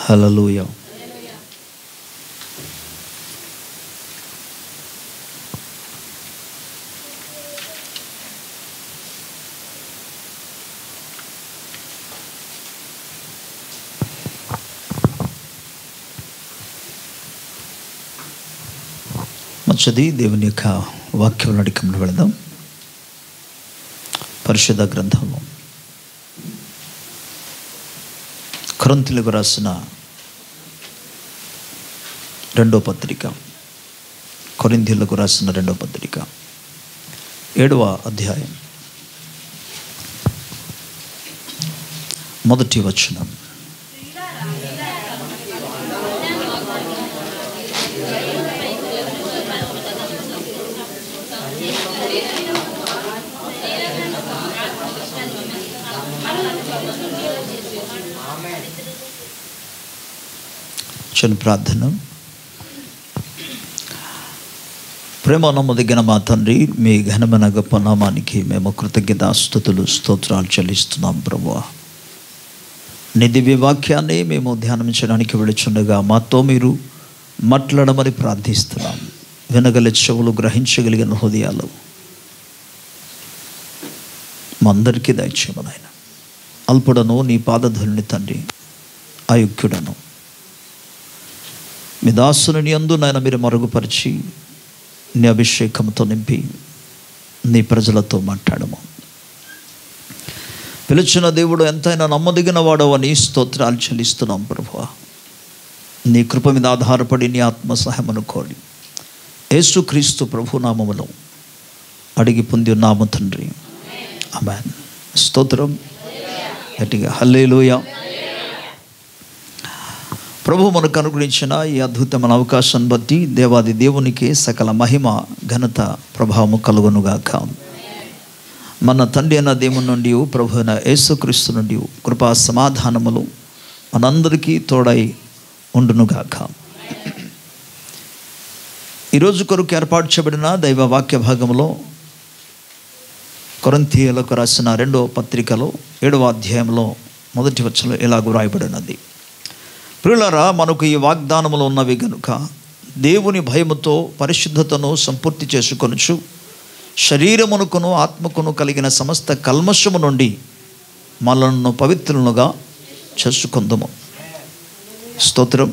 హల్లెలూయా. మంచిది. దేవుని యొక్క వాక్యం నడికములు వెళదాం. పరిశుద్ధ గ్రంథంలో కొరింథీయులకు రాసిన రెండో పత్రిక, కొరింథీయులకు రాసిన రెండో పత్రిక 7వ అధ్యాయం 1వ వచనం. ప్రార్థన. ప్రేమ నమ్మదగిన మా తండ్రి, మీ ఘనమైన గొప్ప నామానికి మేము కృతజ్ఞతాస్తుతులు స్తోత్రాలు చెల్లిస్తున్నాం ప్రభువా. నీ దివ్య వాక్యాన్ని మేము ధ్యానించడానికి వెళుచుండగా మాతో మీరు మాట్లాడమని ప్రార్థిస్తున్నాం. వినగల చెవులు, గ్రహించగలిగిన హృదయాలు మా అందరికీ దయచేయమని నాయన. అల్పుడను నీ పాదధుల్ని తండ్రి, అయోగ్యుడను మీ దాసుని యందు నాయన మీరు మరుగుపరిచి నీ అభిషేకంతో నింపి నీ ప్రజలతో మాట్లాడము. పిలిచిన దేవుడు ఎంతైనా నమ్మదగిన వాడవని స్తోత్రాలు చెల్లిస్తున్నాం ప్రభువా. నీ కృప మీద ఆధారపడి నీ ఆత్మ సహాయమును కోరి యేసుక్రీస్తు ప్రభు నామములో అడిగి పొంది ఉన్నాము తండ్రి, ఆమేన్. స్తోత్రం. గట్టిగా హల్లెలూయా. ప్రభు మనకు అనుగ్రహించిన ఈ అద్భుతమైన అవకాశాన్ని బట్టి దేవాది దేవునికి సకల మహిమ, ఘనత, ప్రభావము కలుగునుగాక. మన తండ్రి అయిన దేవుని నుండి, ప్రభు అయిన యేసుక్రీస్తు నుండి కృపా సమాధానములు మనందరికీ తోడై ఉండునుగాక. ఈరోజు కొరకు ఏర్పాటు చేయబడిన దైవ వాక్య భాగంలో కొరింథీయులకు రాసిన 2వ పత్రికలో 7వ అధ్యాయంలో 1వ వచనంలో ఇలాగ వ్రాయబడినది. ప్రియులారా, మనకు ఈ వాగ్దానములు ఉన్నవి గనుక దేవుని భయముతో పరిశుద్ధతను సంపూర్తి చేసుకొనుచు శరీరమునకును ఆత్మకును కలిగిన సమస్త కల్మషము నుండి మనలను పవిత్రులుగా చేసుకుందాము. స్తోత్రం.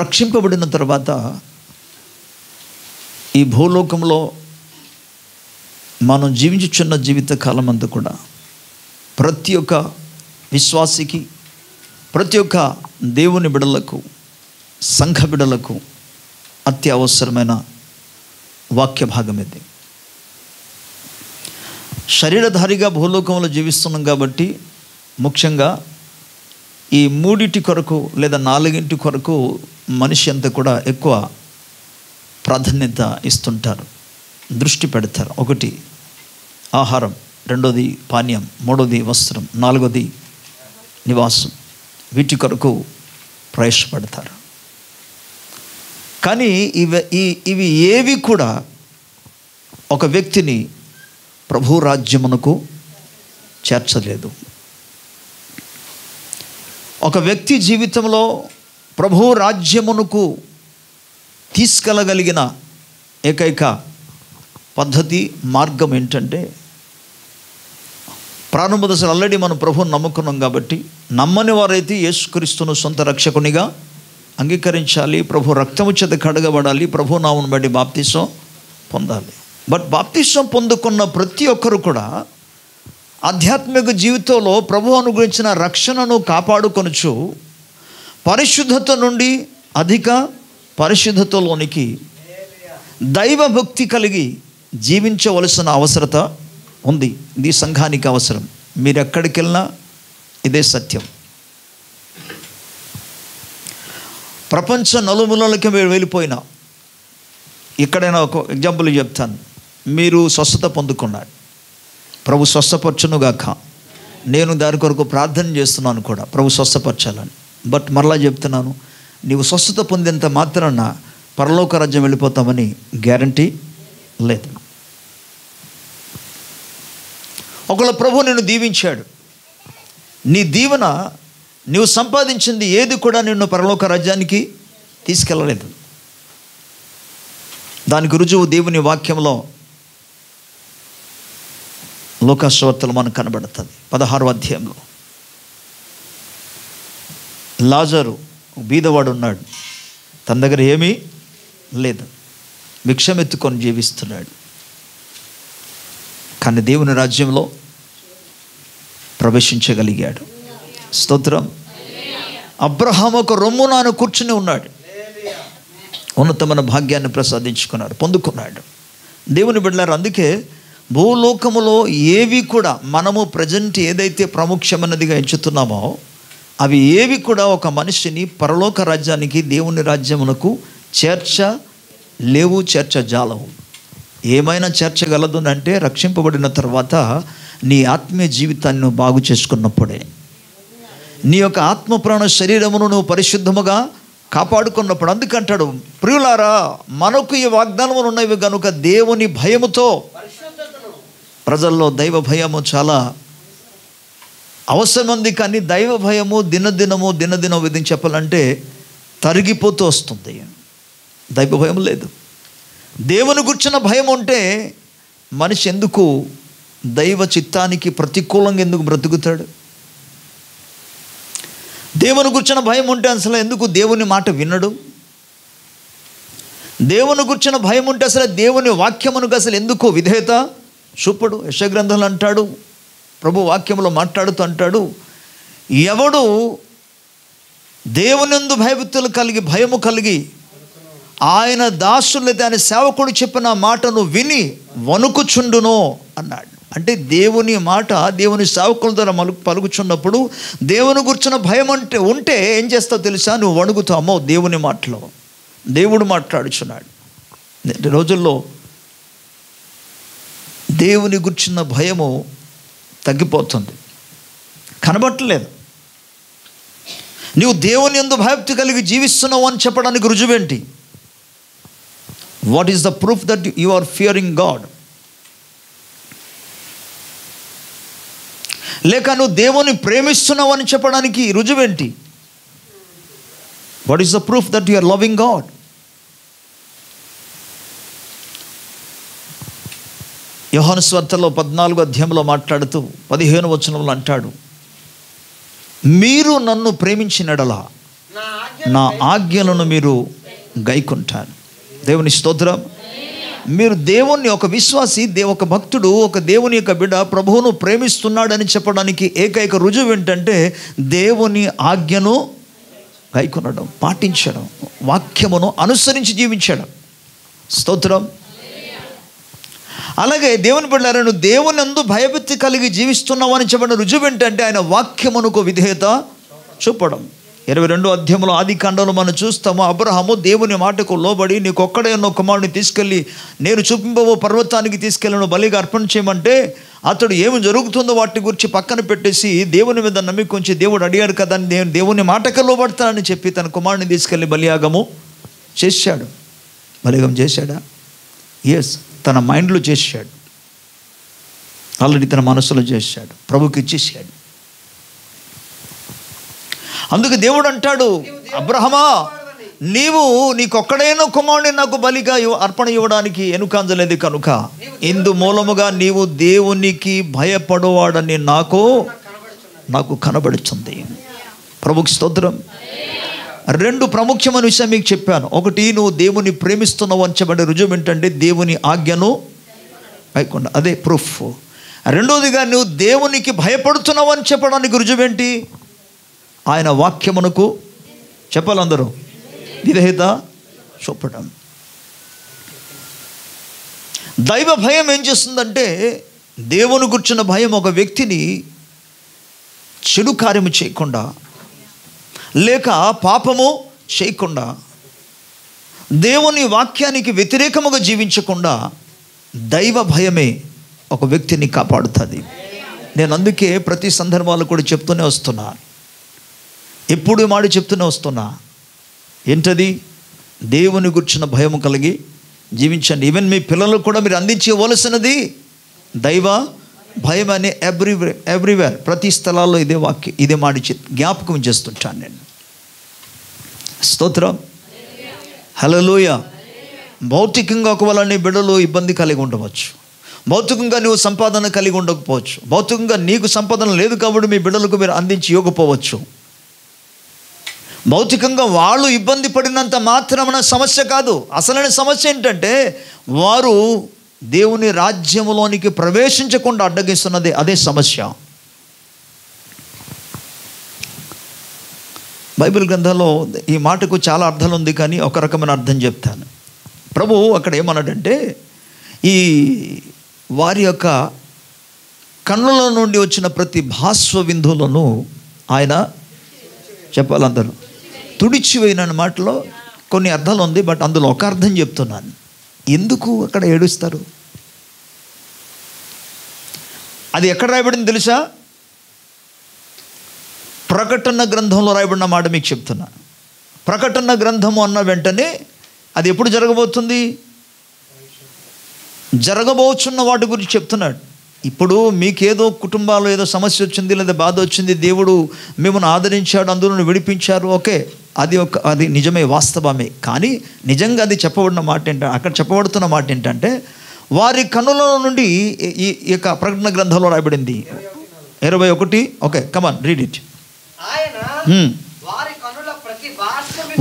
రక్షింపబడిన తర్వాత ఈ భూలోకంలో మనం జీవించుచున్న జీవిత కాలం అంతా కూడా ప్రతి ఒక్క విశ్వాసికి, ప్రతి ఒక్క దేవుని బిడలకు, సంఘ బిడలకు అత్యవసరమైన వాక్య భాగం ఇది. శరీరధారిగా భూలోకంలో జీవిస్తున్నాం కాబట్టి ముఖ్యంగా ఈ 3 కొరకు లేదా 4 కొరకు మనిషి అంతా కూడా ఎక్కువ ప్రాధాన్యత ఇస్తుంటారు, దృష్టి పెడతారు. 1 ఆహారం, 2వది పానీయం, 3వది వస్త్రం, 4వది నివాసం. వీటి కొరకు ప్రయాసపడతారు. కానీ ఇవి ఏవి కూడా ఒక వ్యక్తిని ప్రభు రాజ్యమునకు చేర్చలేదు. ఒక వ్యక్తి జీవితంలో ప్రభు రాజ్యమునకు తీసుకెళ్ళగలిగిన ఏకైక పద్ధతి, మార్గం ఏంటంటే, ప్రారంభ దశలో ఆల్రెడీ మనం ప్రభువుని నమ్ముకున్నాం కాబట్టి నమ్మని వారైతే యేసుక్రీస్తును సొంత రక్షకునిగా అంగీకరించాలి. ప్రభు రక్తము చేత కడగబడాలి. ప్రభు నామమును బట్టి బాప్తిసం పొందాలి. బట్ బాప్తిసం పొందుకున్న ప్రతి ఒక్కరు కూడా ఆధ్యాత్మిక జీవితంలో ప్రభు అనుగ్రహించిన రక్షణను కాపాడుకొనుచు పరిశుద్ధత నుండి అధిక పరిశుద్ధతలోనికి దైవభక్తి కలిగి జీవించవలసిన అవసరత ఉంది. ఇది సంఘానికి అవసరం. మీరు ఎక్కడికి వెళ్ళినా ఇదే సత్యం. ప్రపంచ నలుమూలలకి మీరు వెళ్ళిపోయినా, ఇక్కడైనా ఒక ఎగ్జాంపుల్ చెప్తాను. మీరు స్వస్థత పొందుకున్నారు, ప్రభు స్వస్థపరచునుగాక. నేను దాని కొరకు ప్రార్థన చేస్తున్నాను కూడా, ప్రభు స్వస్థపరచాలని. బట్ మరలా చెప్తున్నాను, నీవు స్వస్థత పొందేంత మాత్రాన పరలోక రాజ్యం వెళ్ళిపోతామని గ్యారంటీ లేదు. ఒకవేళ ప్రభు నిన్ను దీవించాడు, నీ దీవెన, నీవు సంపాదించింది ఏది కూడా నిన్ను పరలోక రాజ్యానికి తీసుకెళ్ళలేదు. దానికి రుజువు దేవుని వాక్యంలో లోకాసువార్తలో మనకు కనబడుతుంది. 16వ అధ్యాయంలో లాజరు బీదవాడు ఉన్నాడు, తన దగ్గర ఏమీ లేదు, భిక్షమెత్తుకొని జీవిస్తున్నాడు. కానీ దేవుని రాజ్యంలో ప్రవేశించగలిగాడు. స్తోత్రం. అబ్రహాము ఒక రొమ్మునాను కూర్చుని ఉన్నాడు, ఉన్నతమైన భాగ్యాన్ని ప్రసాదించుకున్నాడు, పొందుకున్నాడు. దేవుని బిడ్డలారా, అందుకే భూలోకములో ఏవి కూడా మనము ప్రజెంట్ ఏదైతే ప్రాముఖ్యమైనదిగా ఎంచుతున్నామో అవి ఏవి కూడా ఒక మనిషిని పరలోక రాజ్యానికి, దేవుని రాజ్యమునకు చేర్చలేవు, చేర్చజాలవు. ఏమైనా చేర్చగలదు అంటే రక్షింపబడిన తర్వాత నీ ఆత్మీయ జీవితాన్ని నువ్వు బాగు చేసుకున్నప్పుడే, నీ యొక్క ఆత్మ ప్రాణ శరీరమును నువ్వు పరిశుద్ధముగా కాపాడుకున్నప్పుడు. అందుకంటాడు, ప్రియులారా మనకు ఈ వాగ్దానములు ఉన్నవి కనుక దేవుని భయముతో, ప్రజల్లో దైవ భయము చాలా అవసరం ఉంది. కానీ దైవ భయము దినదినం విధంగా చెప్పాలంటే తరిగిపోతూ వస్తుంది. దైవ భయం లేదు. దేవుని గుర్చిన భయం ఉంటే మనిషి ఎందుకు దైవ చిత్తానికి ప్రతికూలంగా ఎందుకు బ్రతుకుతాడు? దేవుని గుర్చిన భయం ఉంటే అసలు ఎందుకు దేవుని మాట వినడు? దేవుని గుర్చిన భయం ఉంటే అసలు దేవుని వాక్యమునకు అసలు ఎందుకు విధేయత చూపడు? యెషయా గ్రంథంలో అంటాడు, ప్రభు వాక్యంలో మాట్లాడుతూ అంటాడు, ఎవడు దేవునియందు భయభక్తులు కలిగి, భయము కలిగి ఆయన దాసులైతే ఆయన సేవకుడు చెప్పిన మాటను విని వణుకుచుండునో అన్నాడు. అంటే దేవుని మాట దేవుని సేవకుల ద్వారా పలుకుచున్నప్పుడు దేవుని గుర్చిన భయం అంటే ఉంటే ఏం చేస్తావు తెలుసా? నువ్వు వణుకుతావు. అమ్మో, దేవుని మాటలో దేవుడు మాట్లాడుచున్నాడు. నేటి రోజుల్లో దేవుని గుర్చిన భయము తగ్గిపోతుంది, కనబట్టలేదు. నీవు దేవుని యందు భయభక్తి కలిగి జీవిస్తున్నావు అని చెప్పడానికి రుజువేంటి? What is the proof that you are fearing God? లేక నువ్వు దేవుని ప్రేమిస్తున్నావు అని చెప్పడానికి రుజువేంటి? What is the proof that you are loving God? Yohanu సువార్తలో 14వ అధ్యాయంలో మాట్లాడుతూ 15వ వచనంలో అంటాడు, మీరు నన్ను ప్రేమించినడలా నా ఆజ్ఞలను మీరు గైకుంటారు. దేవుని స్తోత్రం. మీరు దేవుణ్ణి, ఒక విశ్వాసి, ఒక భక్తుడు, ఒక దేవుని యొక్క బిడ్డ ప్రభువును ప్రేమిస్తున్నాడని చెప్పడానికి ఏకైక రుజువు ఏంటంటే దేవుని ఆజ్ఞను గైకొనడం, పాటించడం, వాక్యమును అనుసరించి జీవించడం. స్తోత్రం. అలాగే దేవుని బిడ్డలారా, నువ్వు దేవుని యందు భయభక్తి కలిగి జీవిస్తున్నావు అని చెప్పిన రుజువు ఏంటంటే ఆయన వాక్యమునకు విధేయత చూపడం. 22వ అధ్యాయంలో ఆదికాండంలో మనం చూస్తాము, అబ్రహాము దేవుని మాటకు లోబడి నీకొక్కడే ఉన్న కుమారుని తీసుకెళ్ళి నేను చూపింపబో పర్వతానికి తీసుకెళ్ళను బలిగా అర్పణ చేయమంటే అతడు ఏమి జరుగుతుందో వాటి గురించి పక్కన పెట్టేసి దేవుని మీద నమ్మిక ఉంచి దేవుడు అడిగాడు కదా అని దేవుని మాటకు లోబడతానని చెప్పి తన కుమారుని తీసుకెళ్ళి బలియాగము చేశాడు. బలియాగం చేశాడా? ఎస్, తన మైండ్లో చేశాడు, ఆల్రెడీ తన మనసులో చేశాడు, ప్రభుకి ఇచ్చేసాడు. అందుకు దేవుడు అంటాడు, అబ్రహమా నీకొక్కడైనా కుమారుని నాకు బలిగా అర్పణ ఇవ్వడానికి ఎనుకంజలేదు కనుక ఇందు మూలముగా నీవు దేవునికి భయపడవాడని నాకు కనబడుతుంది. ప్రభుకి స్తోత్రం. 2 ప్రాముఖ్యమైన విషయం మీకు చెప్పాను. ఒకటి, నువ్వు దేవుని ప్రేమిస్తున్నావు అని చెప్పండి రుజువు ఏంటంటే దేవుని ఆజ్ఞను గైకొనడం, అదే ప్రూఫ్. రెండోదిగా నువ్వు దేవునికి భయపడుతున్నావు అని చెప్పడానికి రుజువేంటి? ఆయన వాక్యమునకు చెప్పాలందరూ విధేయత చూపడం. దైవ భయం ఏం చేస్తుందంటే, దేవుని గుర్చిన భయం ఒక వ్యక్తిని చెడు కార్యము చేయకుండా, లేక పాపము చేయకుండా, దేవుని వాక్యానికి వ్యతిరేకముగా జీవించకుండా దైవ భయమే ఒక వ్యక్తిని కాపాడుతుంది. నేను అందుకే ప్రతి సందర్భాలు కూడా చెప్తూనే వస్తున్నా, ఎప్పుడు మాట చెప్తూనే వస్తున్నా, ఏంటది? దేవుని గుర్చిన భయము కలిగి జీవించండి. ఈవెన్ మీ పిల్లలకు కూడా మీరు అందించవలసినది దైవ భయం అనే ఎవ్రీవేర్, ప్రతి స్థలాల్లో ఇదే వాక్యం, ఇదే మాట జ్ఞాపకం చేస్తుంటాను నేను. స్తోత్రం, హల్లెలూయా. భౌతికంగా ఒకవేళ నీ బిడ్డలు ఇబ్బంది కలిగి ఉండవచ్చు, భౌతికంగా నువ్వు సంపాదన కలిగి ఉండకపోవచ్చు, భౌతికంగా నీకు సంపాదన లేదు కాబట్టి మీ బిడ్డలకు మీరు అందించి ఇవ్వకపోవచ్చు. భౌతికంగా వాళ్ళు ఇబ్బంది పడినంత మాత్రమైన సమస్య కాదు. అసలైన సమస్య ఏంటంటే వారు దేవుని రాజ్యములోనికి ప్రవేశించకుండా అడ్డగిస్తున్నది, అదే సమస్య. బైబిల్ గ్రంథంలో ఈ మాటకు చాలా అర్థాలు ఉంది, కానీ ఒక రకమైన అర్థం చెప్తాను. ప్రభువు అక్కడ ఏమన్నాడంటే, ఈ వారి యొక్క కన్నుల నుండి వచ్చిన ప్రతి భాస్వ బిందువులను ఆయన చెప్పాలందరూ తుడిచివేయన మాటలో కొన్ని అర్థాలు ఉంది, బట్ అందులో ఒక అర్థం చెప్తున్నాను. ఎందుకు అక్కడ ఏడుస్తారు? అది ఎక్కడ రాయబడింది తెలుసా? ప్రకటన గ్రంథంలో రాయబడిన మాట మీకు చెప్తున్నా. ప్రకటన గ్రంథము అన్న వెంటనే అది ఎప్పుడు జరగబోతుంది? జరగబోచున్న వాటి గురించి చెప్తున్నాడు. ఇప్పుడు మీకేదో కుటుంబాల్లో ఏదో సమస్య వచ్చింది, లేదా బాధ వచ్చింది, దేవుడు మిమ్మల్ని ఆదరించాడు, అందులో విడిపించారు, ఓకే, అది నిజమే, వాస్తవమే. కానీ నిజంగా అది చెప్పబడిన మాట ఏంటంటే, అక్కడ చెప్పబడుతున్న మాట ఏంటంటే, వారి కన్నుల నుండి ఈ యొక్క ప్రకటన గ్రంథంలో రాయబడింది 21. Okay, come on read it.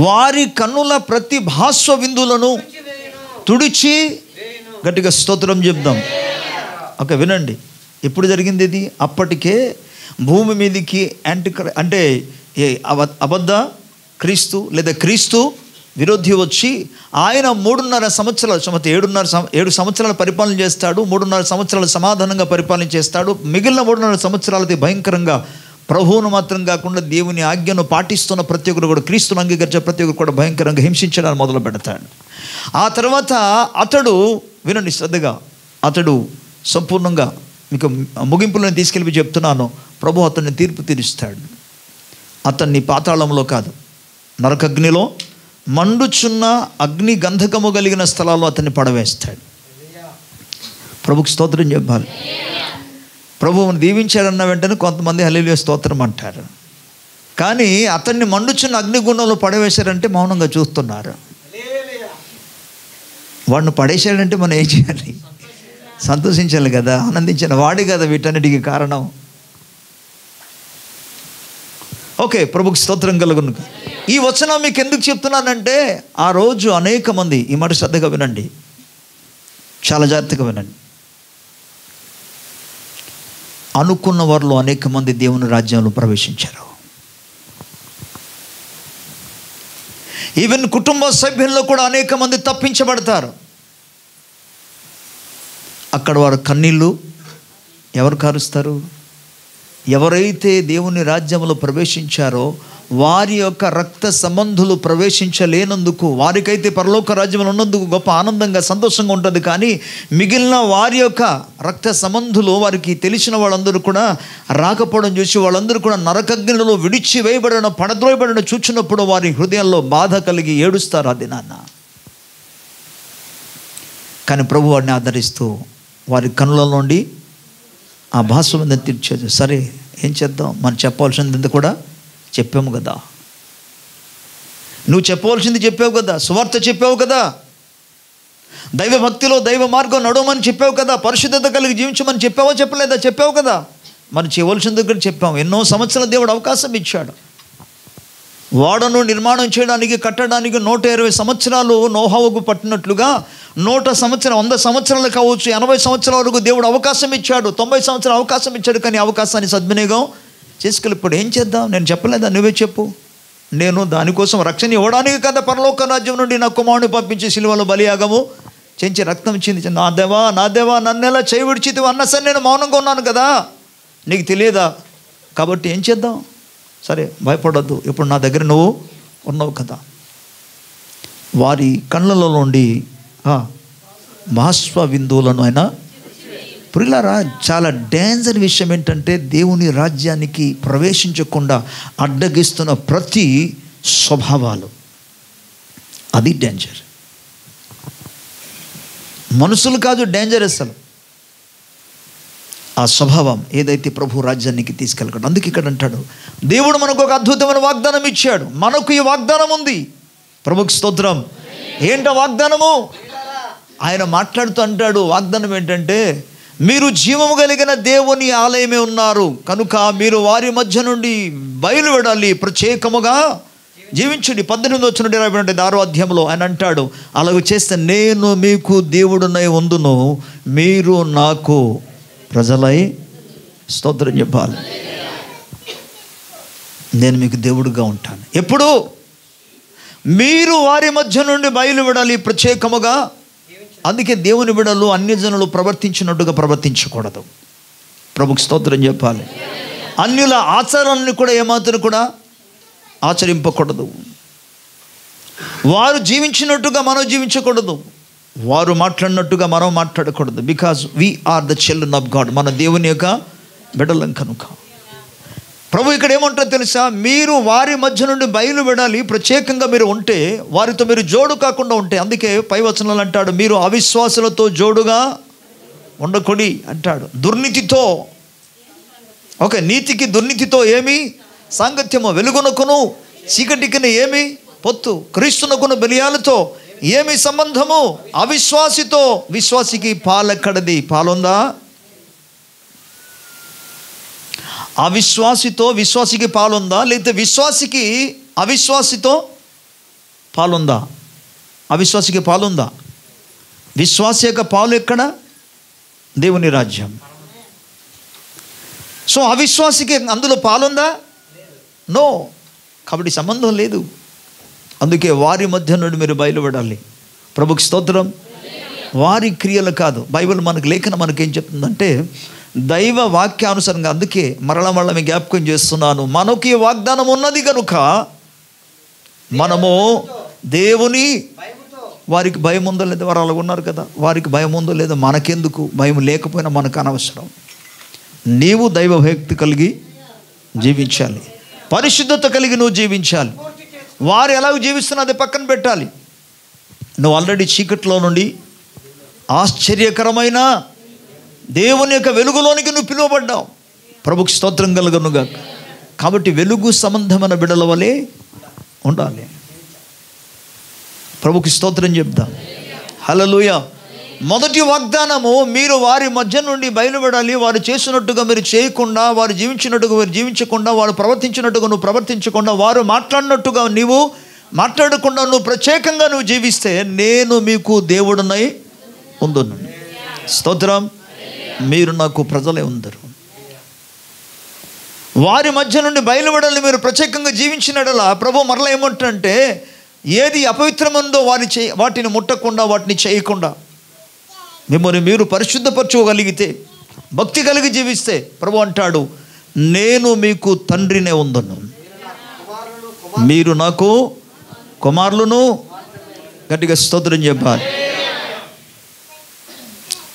వారి కన్నుల ప్రతి భాస్వ బిందువులను తుడిచి, గట్టిగా స్తోత్రం చెప్దాం. ఓకే, వినండి. ఎప్పుడు జరిగింది ఇది? అప్పటికే భూమి మీదకి అంటే అబద్ధ క్రీస్తు లేదా క్రీస్తు విరోధి వచ్చి ఆయన 3.5 సంవత్సరాలు, 7 సంవత్సరాలు పరిపాలన చేస్తాడు. 3.5 సంవత్సరాలు సమాధానంగా పరిపాలన చేస్తాడు. మిగిలిన 3.5 సంవత్సరాలది భయంకరంగా ప్రభువును మాత్రం కాకుండా దేవుని ఆజ్ఞను పాటిస్తున్న ప్రతి ఒక్కరు కూడా, క్రీస్తును అంగీకరించే ప్రతి ఒక్కరు కూడా భయంకరంగా హింసించడానికి మొదలు పెడతాడు. ఆ తర్వాత అతడు, వినండి శ్రద్ధగా, అతడు సంపూర్ణంగా మీకు ముగింపులను తీసుకెళ్ళి చెప్తున్నాను, ప్రభు అతన్ని తీర్పు తీరుస్తాడు. అతన్ని పాతాళంలో కాదు, నరకగ్నిలో, మండుచున్న అగ్ని గంధకము కలిగిన స్థలాల్లో అతన్ని పడవేస్తాడు. ప్రభుకి స్తోత్రం చెప్పాలి. ప్రభువుని దీవించాడన్న వెంటనే కొంతమంది హల్లెలూయా స్తోత్రం అంటారు. కానీ అతన్ని మండుచున్న అగ్నిగుండంలో పడవేశారంటే మౌనంగా చూస్తున్నారు. వాడిని పడేశాడంటే మనం ఏం చేయాలి? సంతోషించాలి కదా, ఆనందించాలి. వాడే కదా వీటన్నిటికీ కారణం. ఓకే, ప్రభుకి స్తోత్రం కలుగును. ఈ వచనం మీకు ఎందుకు చెప్తున్నానంటే, ఆ రోజు అనేక మంది, ఈ మాట శ్రద్ధగా వినండి, చాలా జాగ్రత్తగా వినండి, అనుకున్న వారిలో అనేక మంది దేవుని రాజ్యంలో ప్రవేశించారు. ఈవెన్ కుటుంబ సభ్యుల్లో కూడా అనేక మంది తప్పించబడతారు. అక్కడ వారు కన్నీళ్ళు ఎవరు కారుస్తారు? ఎవరైతే దేవుని రాజ్యంలో ప్రవేశించారో వారి యొక్క రక్త సంబంధులు ప్రవేశించలేనందుకు, వారికైతే పరలోక రాజ్యంలో ఉన్నందుకు గొప్ప ఆనందంగా సంతోషంగా ఉంటుంది. కానీ మిగిలిన వారి యొక్క రక్త సంబంధులు, వారికి తెలిసిన వాళ్ళందరూ కూడా రాకపోవడం చూసి వాళ్ళందరూ కూడా నరకగ్నిలో విడిచి వేయబడిన, పడద్రోయబడిన చూచినప్పుడు వారి హృదయాల్లో బాధ కలిగి ఏడుస్తారు. అది నాన్న. కానీ ప్రభు వారిని ఆదరిస్తూ వారి కన్నుల నుండి ఆ భాస్వం తీర్చేది. సరే, ఏం చేద్దాం, మనం చెప్పవలసింది కూడా చెప్పాము కదా, నువ్వు చెప్పవలసింది చెప్పావు కదా, సువార్త చెప్పావు కదా, దైవ భక్తిలో దైవ మార్గం నడవమని చెప్పావు కదా, పరిశుద్ధత కలిగి జీవించమని చెప్పావో చెప్పలేదా? చెప్పావు కదా. మరి చేయవలసింది కూడా చెప్పాము. ఎన్నో సంవత్సరాల దేవుడు అవకాశం ఇచ్చాడు. ఓడను నిర్మాణం చేయడానికి, కట్టడానికి 120 సంవత్సరాలు నోహవుకు పట్టినట్లుగా 100 సంవత్సరాలు కావచ్చు, 80 సంవత్సరాల వరకు దేవుడు అవకాశం ఇచ్చాడు, 90 సంవత్సరాలు అవకాశం ఇచ్చాడు. కానీ అవకాశాన్ని సద్వినియోగం చేసుకెళ్ళి ఇప్పుడు ఏం చేద్దాం? నేను చెప్పలేదా? నువ్వే చెప్పు. నేను దానికోసం రక్షణ ఇవ్వడానికి కదా పరలోక రాజ్యం నుండి నా కుమారుని పంపించి సిలువలో బలియాగము చేయించి రక్తం ఇచ్చింది. నా దేవా నన్నెలా చేయి విడిచితివి అన్న సరే నేను మౌనంగా ఉన్నాను కదా, నీకు తెలియదా? కాబట్టి ఏం చేద్దాం? సరే, భయపడొద్దు, ఇప్పుడు నా దగ్గర నువ్వు ఉన్నావు కదా. వారి కళ్ళలో నుండి బాష్ప బిందువులను ఆయన ప్రియులారా, చాలా డేంజర్ విషయం ఏంటంటే దేవుని రాజ్యానికి ప్రవేశించకుండా అడ్డగిస్తున్న ప్రతి స్వభావాలు, అది డేంజర్. మనుషులు కాదు డేంజర్ అసలు. ఆ స్వభావం ఏదైతే ప్రభు రాజ్యానికి తీసుకెళ్ళగలడు. అందుకే ఇక్కడ అంటాడు, దేవుడు మనకు ఒక అద్భుతమైన వాగ్దానం ఇచ్చాడు. మనకు ఈ వాగ్దానం ఉంది. ప్రభుకి స్తోత్రం. ఏంటో వాగ్దానము? ఆయన మాట్లాడుతూ అంటాడు, వాగ్దానం ఏంటంటే, మీరు జీవము కలిగిన దేవుని ఆలయమే ఉన్నారు కనుక మీరు వారి మధ్య నుండి బయలువెడాలి, ప్రత్యేకముగా జీవించండి. 18 వచ్చిన 26 అధ్యాయంలో ఆయన అంటాడు, అలాగ చేస్తే నేను మీకు దేవుడునై ఉందును, మీరు నాకు ప్రజలై, స్తోత్రం చెప్పాలి, నేను మీకు దేవుడుగా ఉంటాను. ఎప్పుడు? మీరు వారి మధ్య నుండి బయలువెడాలి, ప్రత్యేకముగా. అందుకే దేవుని బిడ్డలు అన్యజనులు ప్రవర్తించినట్టుగా ప్రవర్తించకూడదు. ప్రభుకి స్తోత్రం చెప్పాలి. అన్యుల ఆచారాలను కూడా ఏమాత్రం కూడా ఆచరింపకూడదు. వారు జీవించినట్టుగా మనం జీవించకూడదు. వారు మాట్లాడినట్టుగా మనం మాట్లాడకూడదు. Because we are the children of God. మన దేవుని యొక్క బిడ్డలం కనుక. ప్రభు ఇక్కడ ఏమంటారో తెలుసా? మీరు వారి మధ్య నుండి బయలువెడాలి, ప్రత్యేకంగా మీరు ఉంటే, వారితో మీరు జోడు కాకుండా ఉంటే. అందుకే పై వచనాలు అంటాడు, మీరు అవిశ్వాసులతో జోడుగా ఉండకూడి అంటాడు. దుర్నీతితో, ఓకే, నీతికి దుర్నీతితో ఏమి సాంగత్యము? వెలుగునకును చీకటికిని ఏమి పొత్తు? క్రీస్తునకును బెలియాలతో ఏమి సంబంధము? అవిశ్వాసితో విశ్వాసికి పాలెక్కడది? పాలుందా? అవిశ్వాసితో విశ్వాసికి పాలుందా? లేకపోతే విశ్వాసికి అవిశ్వాసితో పాలుందా? అవిశ్వాసికి పాలుందా? విశ్వాసి యొక్క పాలు ఎక్కడ? దేవుని రాజ్యం. సో అవిశ్వాసికి అందులో పాలుందా? నో. కాబట్టి సంబంధం లేదు. అందుకే వారి మధ్య నుండి మీరు బయలువెడాలి. ప్రభుకి స్తోత్రం. వారి క్రియలు కాదు. బైబిల్ మనకు లేఖనం మనకేం చెప్తుందంటే, దైవ వాక్యానుసారంగా. అందుకే మరల మీ జ్ఞాపకం చేస్తున్నాను, మనకి వాగ్దానం ఉన్నది కనుక మనము దేవుని, వారికి భయం ఉందో లేదో, వారు అలా ఉన్నారు కదా, వారికి భయం ఉందో లేదో మనకెందుకు? భయం లేకపోయినా మనకు అనవసరం. నీవు దైవ భక్తి కలిగి జీవించాలి, పరిశుద్ధత కలిగి నువ్వు జీవించాలి. వారు ఎలాగ జీవిస్తున్నా అది పక్కన పెట్టాలి. నువ్వు ఆల్రెడీ చీకట్లో నుండి ఆశ్చర్యకరమైన దేవుని యొక్క వెలుగులోనికి నువ్వు పిలువబడ్డావు. ప్రభుకి స్తోత్రం కలుగునుగా. కాబట్టి వెలుగు సంబంధమైన బిడ్డల వలె ఉండాలి. ప్రభుకి స్తోత్రం చెప్దాం. హల్లెలూయా. మొదటి వాగ్దానము, మీరు వారి మధ్య నుండి బయలువెడాలి. వారు చేసినట్టుగా మీరు చేయకుండా, వారు జీవించినట్టుగా మీరు జీవించకుండా, వారు ప్రవర్తించినట్టుగా నువ్వు ప్రవర్తించకుండా, వారు మాట్లాడినట్టుగా నీవు మాట్లాడకుండా నువ్వు ప్రత్యేకంగా నువ్వు జీవిస్తే నేను మీకు దేవుడునై ఉందును. స్తోత్రం. మీరు నాకు ప్రజలే ఉందరు. వారి మధ్య నుండి బయలువెడాలి, మీరు ప్రత్యేకంగా జీవించినట్లా. ప్రభు మరలా ఏమంటారంటే, ఏది అపవిత్రముందో వాటిని ముట్టకుండా, వాటిని చేయకుండా మిమ్మల్ని మీరు పరిశుద్ధపరచుకోగలిగితే, భక్తి కలిగి జీవిస్తే, ప్రభు అంటాడు, నేను మీకు తండ్రినే ఉందను, మీరు నాకు కుమారులను. గట్టిగా స్తోత్రం చెప్పాలి.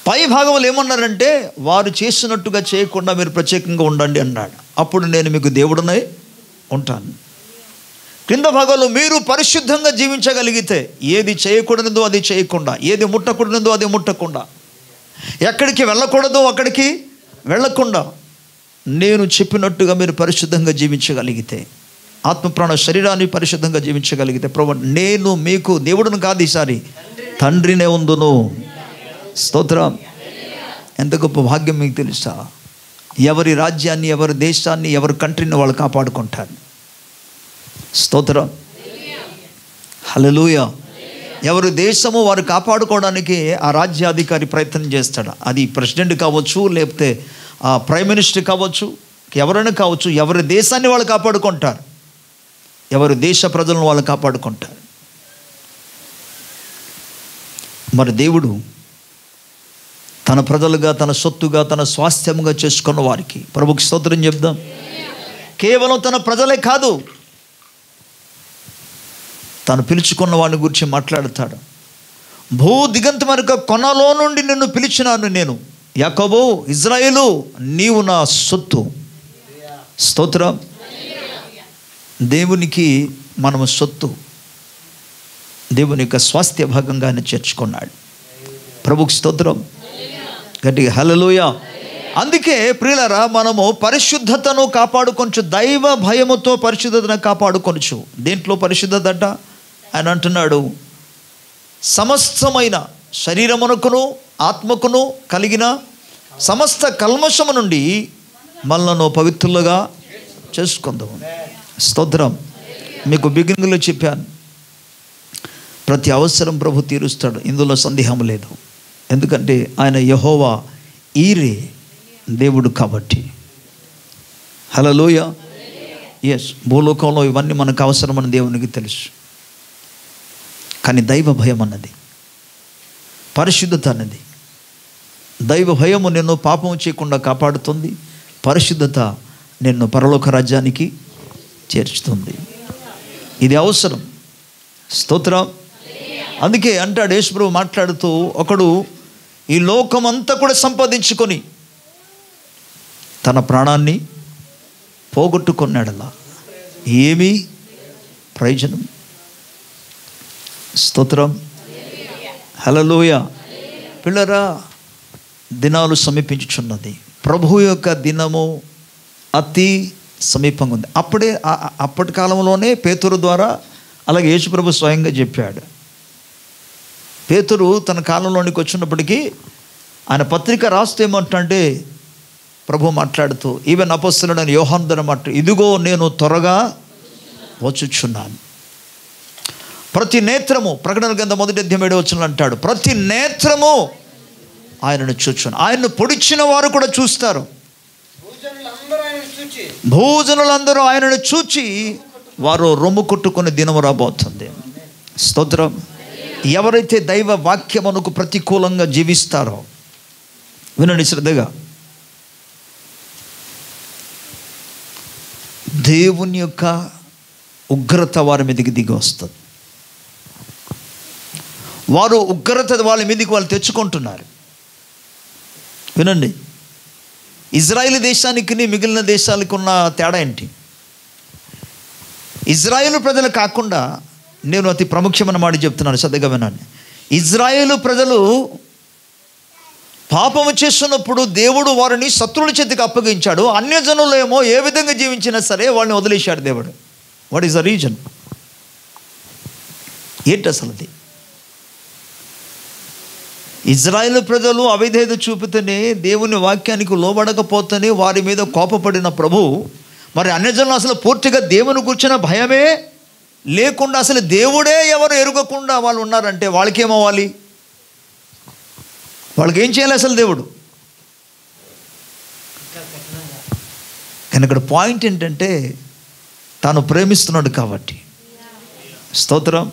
పై భాగంలో ఏమన్నారంటే, వారు చేసినట్టుగా చేయకుండా మీరు ప్రత్యేకంగా ఉండండి అన్నాడు. అప్పుడు నేను మీకు దేవుడునై ఉంటాను. కింద భాగంలో మీరు పరిశుద్ధంగా జీవించగలిగితే, ఏది చేయకూడదో అది చేయకుండా, ఏది ముట్టకూడదో అది ముట్టకుండా, ఎక్కడికి వెళ్ళకూడదో అక్కడికి వెళ్ళకుండా, నేను చెప్పినట్టుగా మీరు పరిశుద్ధంగా జీవించగలిగితే, ఆత్మప్రాణ శరీరాన్ని పరిశుద్ధంగా జీవించగలిగితే, ప్రభు నేను మీకు దేవుడును కాదు, ఈసారి తండ్రినే ఉందును. స్తోత్రం. ఎంత గొప్ప భాగ్యం మీకు తెలుసా? ఎవరి రాజ్యాన్ని, ఎవరి దేశాన్ని, ఎవరి కంట్రీని వాళ్ళు కాపాడుకుంటారు. స్తోత్రం. హల్లెలూయా. ఎవరి దేశము వారు కాపాడుకోవడానికి ఆ రాజ్యాధికారి ప్రయత్నం చేస్తాడు. అది ప్రెసిడెంట్ కావచ్చు, లేకపోతే ప్రైమ్ మినిస్టర్ కావచ్చు, ఎవరైనా కావచ్చు. ఎవరి దేశాన్ని వాళ్ళు కాపాడుకుంటారు, ఎవరి దేశ ప్రజలను వాళ్ళు కాపాడుకుంటారు. మరి దేవుడు తన ప్రజలుగా, తన సొత్తుగా, తన స్వాస్థ్యముగా చేసుకున్న వారికి ప్రభుకి స్తోత్రం చెప్దాం. కేవలం తన ప్రజలే కాదు, తను పిలుచుకున్న వాడిని గురించి మాట్లాడతాడు. భూ దిగంత వరకు కొనలో నుండి నిన్ను పిలిచినాను నేను, యాకోబు, ఇజ్రాయేలు, నీవు నా సొత్తు. స్తోత్రం. దేవునికి మనము సొత్తు, దేవుని యొక్క స్వాస్థ్య భాగంగా ఆయన చేర్చుకున్నాడు. ప్రభుకి స్తోత్రం. గట్టిగా హల్లెలూయా. అందుకే ప్రియులారా, మనము పరిశుద్ధతను కాపాడుకొనచ్చు, దైవ భయముతో పరిశుద్ధతను కాపాడుకొనచ్చు. దేంట్లో పరిశుద్ధత అంట? ఆయన అంటున్నాడు, సమస్తమైన శరీరమునకును ఆత్మకును కలిగిన సమస్త కల్మషము నుండి మనలను పవిత్రులుగా చేసుకుందాము. స్తోత్రం. మీకు బిగినింగ్లో చెప్పాను, ప్రతి అవసరం ప్రభు తీరుస్తాడు, ఇందులో సందేహం లేదు. ఎందుకంటే ఆయన యెహోవా ఈరే దేవుడు కాబట్టి. హల్లెలూయ. ఎస్, భూలోకంలో ఇవన్నీ మనకు అవసరమని దేవునికి తెలుసు. కానీ దైవ భయం అన్నది, పరిశుద్ధత అన్నది, దైవ భయము నిన్ను పాపం చేయకుండా కాపాడుతుంది. పరిశుద్ధత నిన్ను పరలోక రాజ్యానికి చేర్చుతుంది. ఇది అవసరం. స్తోత్రం. అందుకే అంటాడు యేసుప్రభు మాట్లాడుతూ, ఒకడు ఈ లోకమంతా కూడా సంపాదించుకొని తన ప్రాణాన్ని పోగొట్టుకున్నాడలా ఏమీ ప్రయోజనం. స్తోత్రం. హల్లెలూయ. పిల్లరా, దినాలు సమీపించుచున్నది. ప్రభు యొక్క దినము అతి సమీపంగా ఉంది. అప్పటి కాలంలోనే పేతురు ద్వారా, అలాగే యేసుప్రభు స్వయంగా చెప్పాడు. పేతురు తన కాలంలోనికి వచ్చినప్పటికీ ఆయన పత్రిక రాస్తే ఏమంటే, ప్రభు మాట్లాడుతూ, ఈవెన్ అపొస్తలుడైన యోహాను ద్వారా మాట్లాడు, ఇదిగో నేను త్వరగా వచ్చుచున్నాను. ప్రతి నేత్రము, ప్రకటన గ్రంథం 1:7 అంటాడు, ప్రతి నేత్రము ఆయనను చూచును. ఆయనను పొడిచిన వారు కూడా చూస్తారు. భూజనులందరూ ఆయనను చూచి వారు రొమ్ము కొట్టుకునే దినము రాబోతుంది. స్తోత్రం. ఎవరైతే దైవ వాక్యమునకు ప్రతికూలంగా జీవిస్తారో, వినండి శ్రద్ధగా, దేవుని యొక్క ఉగ్రత వారి మీదకి దిగి వస్తుంది. వారు ఉగ్రత వాళ్ళ మీదకి వాళ్ళు తెచ్చుకుంటున్నారు. వినండి, ఇజ్రాయిల్ దేశానికి మిగిలిన దేశాలకు ఉన్న తేడా ఏంటి? ఇజ్రాయేలు ప్రజలు కాకుండా, నేను అతి ప్రాముఖ్యమైన మాట చెప్తున్నాను, శ్రద్ధగా వినండి. ఇజ్రాయేలు ప్రజలు పాపము చేస్తున్నప్పుడు దేవుడు వారిని శత్రువుల చేతికి అప్పగించాడు. అన్యజనులు ఏమో ఏ విధంగా జీవించినా సరే వాళ్ళని వదిలేశాడు దేవుడు. What is the reason? ఏంటి అసలు అది? ఇజ్రాయేలు ప్రజలు అవిధేయత చూపితేనే, దేవుని వాక్యానికి లోబడకపోతేనే వారి మీద కోపపడిన ప్రభు, మరి అన్యజనులు అసలు పూర్తిగా దేవుని కూర్చున్న భయమే లేకుండా, అసలు దేవుడే ఎవరు ఎరుగకుండా వాళ్ళు ఉన్నారంటే వాళ్ళకేమవ్వాలి? వాళ్ళకి ఏం చేయాలి అసలు దేవుడు? కానీ ఇక్కడ పాయింట్ ఏంటంటే, తాను ప్రేమిస్తున్నాడు కాబట్టి. స్తోత్రం.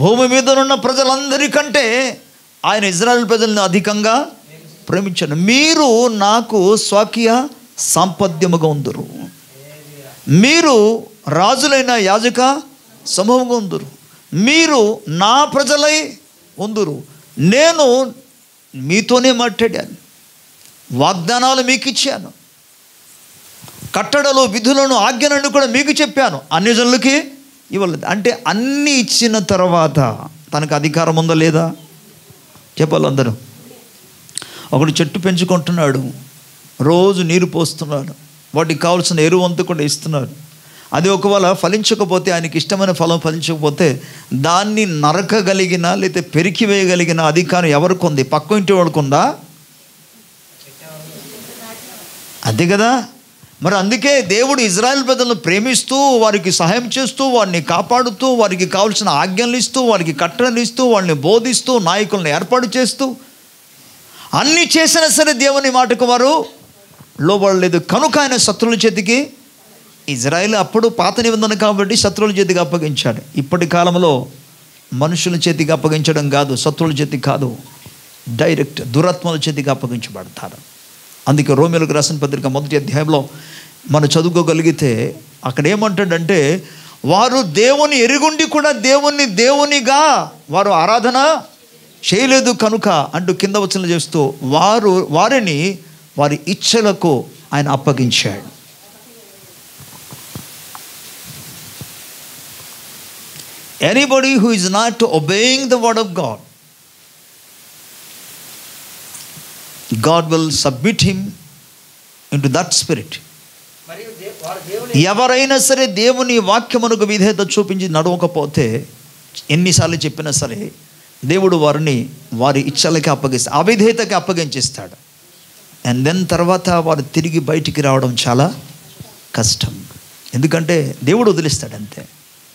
భూమి మీద ఉన్న ప్రజలందరికంటే ఆయన ఇజ్రాయేల్ ప్రజలను అధికంగా ప్రేమించాడు. మీరు నాకు స్వాకీయ సాంపద్యముగా ఉందురు, మీరు రాజులైన యాజక సమూహంగా ఉందురు, మీరు నా ప్రజలై ఉందురు. నేను మీతోనే మాట్లాడాను, వాగ్దానాలు మీకు ఇచ్చాను, కట్టడలు విధులను ఆజ్ఞలను కూడా మీకు చెప్పాను, అన్యజనులకి ఇవ్వలేదు. అంటే అన్నీ ఇచ్చిన తర్వాత తనకు అధికారం ఉందా లేదా చెప్పాలి అందరూ. ఒకడు చెట్టు పెంచుకుంటున్నాడు, రోజు నీరు పోస్తున్నాడు, వాటికి కావాల్సిన ఎరువంతా కూడా ఇస్తున్నాడు. అది ఒకవేళ ఫలించకపోతే, ఆయనకి ఇష్టమైన ఫలం ఫలించకపోతే దాన్ని నరకగలిగిన లేదా పెరికి వేయగలిగిన అధికారం ఎవరికి ఉంది? పక్క ఇంటి వాడికి ఉందా? అంతే కదా. మరి అందుకే దేవుడు ఇజ్రాయెల్ ప్రజలను ప్రేమిస్తూ, వారికి సహాయం చేస్తూ, వారిని కాపాడుతూ, వారికి కావాల్సిన ఆజ్ఞలు ఇస్తూ, వారికి కట్టడలు ఇస్తూ, వాళ్ళని బోధిస్తూ, నాయకులను ఏర్పాటు చేస్తూ, అన్నీ చేసినా సరే దేవుని మాటకు వారు లోబడలేదు. కనుక ఆయన శత్రువుల చేతికి, ఇజ్రాయెల్ అప్పుడు పాత నిబంధన కాబట్టి శత్రువుల చేతికి అప్పగించాడు. ఇప్పటి కాలంలో మనుషుల చేతికి అప్పగించడం కాదు, శత్రువుల చేతికి కాదు, డైరెక్ట్ దురాత్మల చేతికి అప్పగించబడతారు. అందుకే రోమీయులకు రాసిన పత్రిక 1వ అధ్యాయంలో మనం చదువుకోగలిగితే అక్కడ ఏమంటాడంటే, వారు దేవుని ఎరుగుండి కూడా దేవునిగా వారు ఆరాధన చేయలేదు కనుక అంటూ కింద వచనం చేస్తూ వారిని వారి ఇచ్చలకు ఆయన అప్పగించాడు. Anybody who is not obeying the word of God, God will submit him in to that spirit. ఎవరైనా సరే దేవుని వాక్యమునకు విధేయత చూపించి నడవకపోతే ఎన్నిసార్లు చెప్పినా సరే దేవుడు వారిని వారి ఇచ్చలకి అప్పగిస్తాడు, అవిధేయతకి అప్పగించేస్తాడు. అండ్ దెన్ తర్వాత వారు తిరిగి బయటికి రావడం చాలా కష్టం. ఎందుకంటే దేవుడు వదిలిస్తాడు అంతే.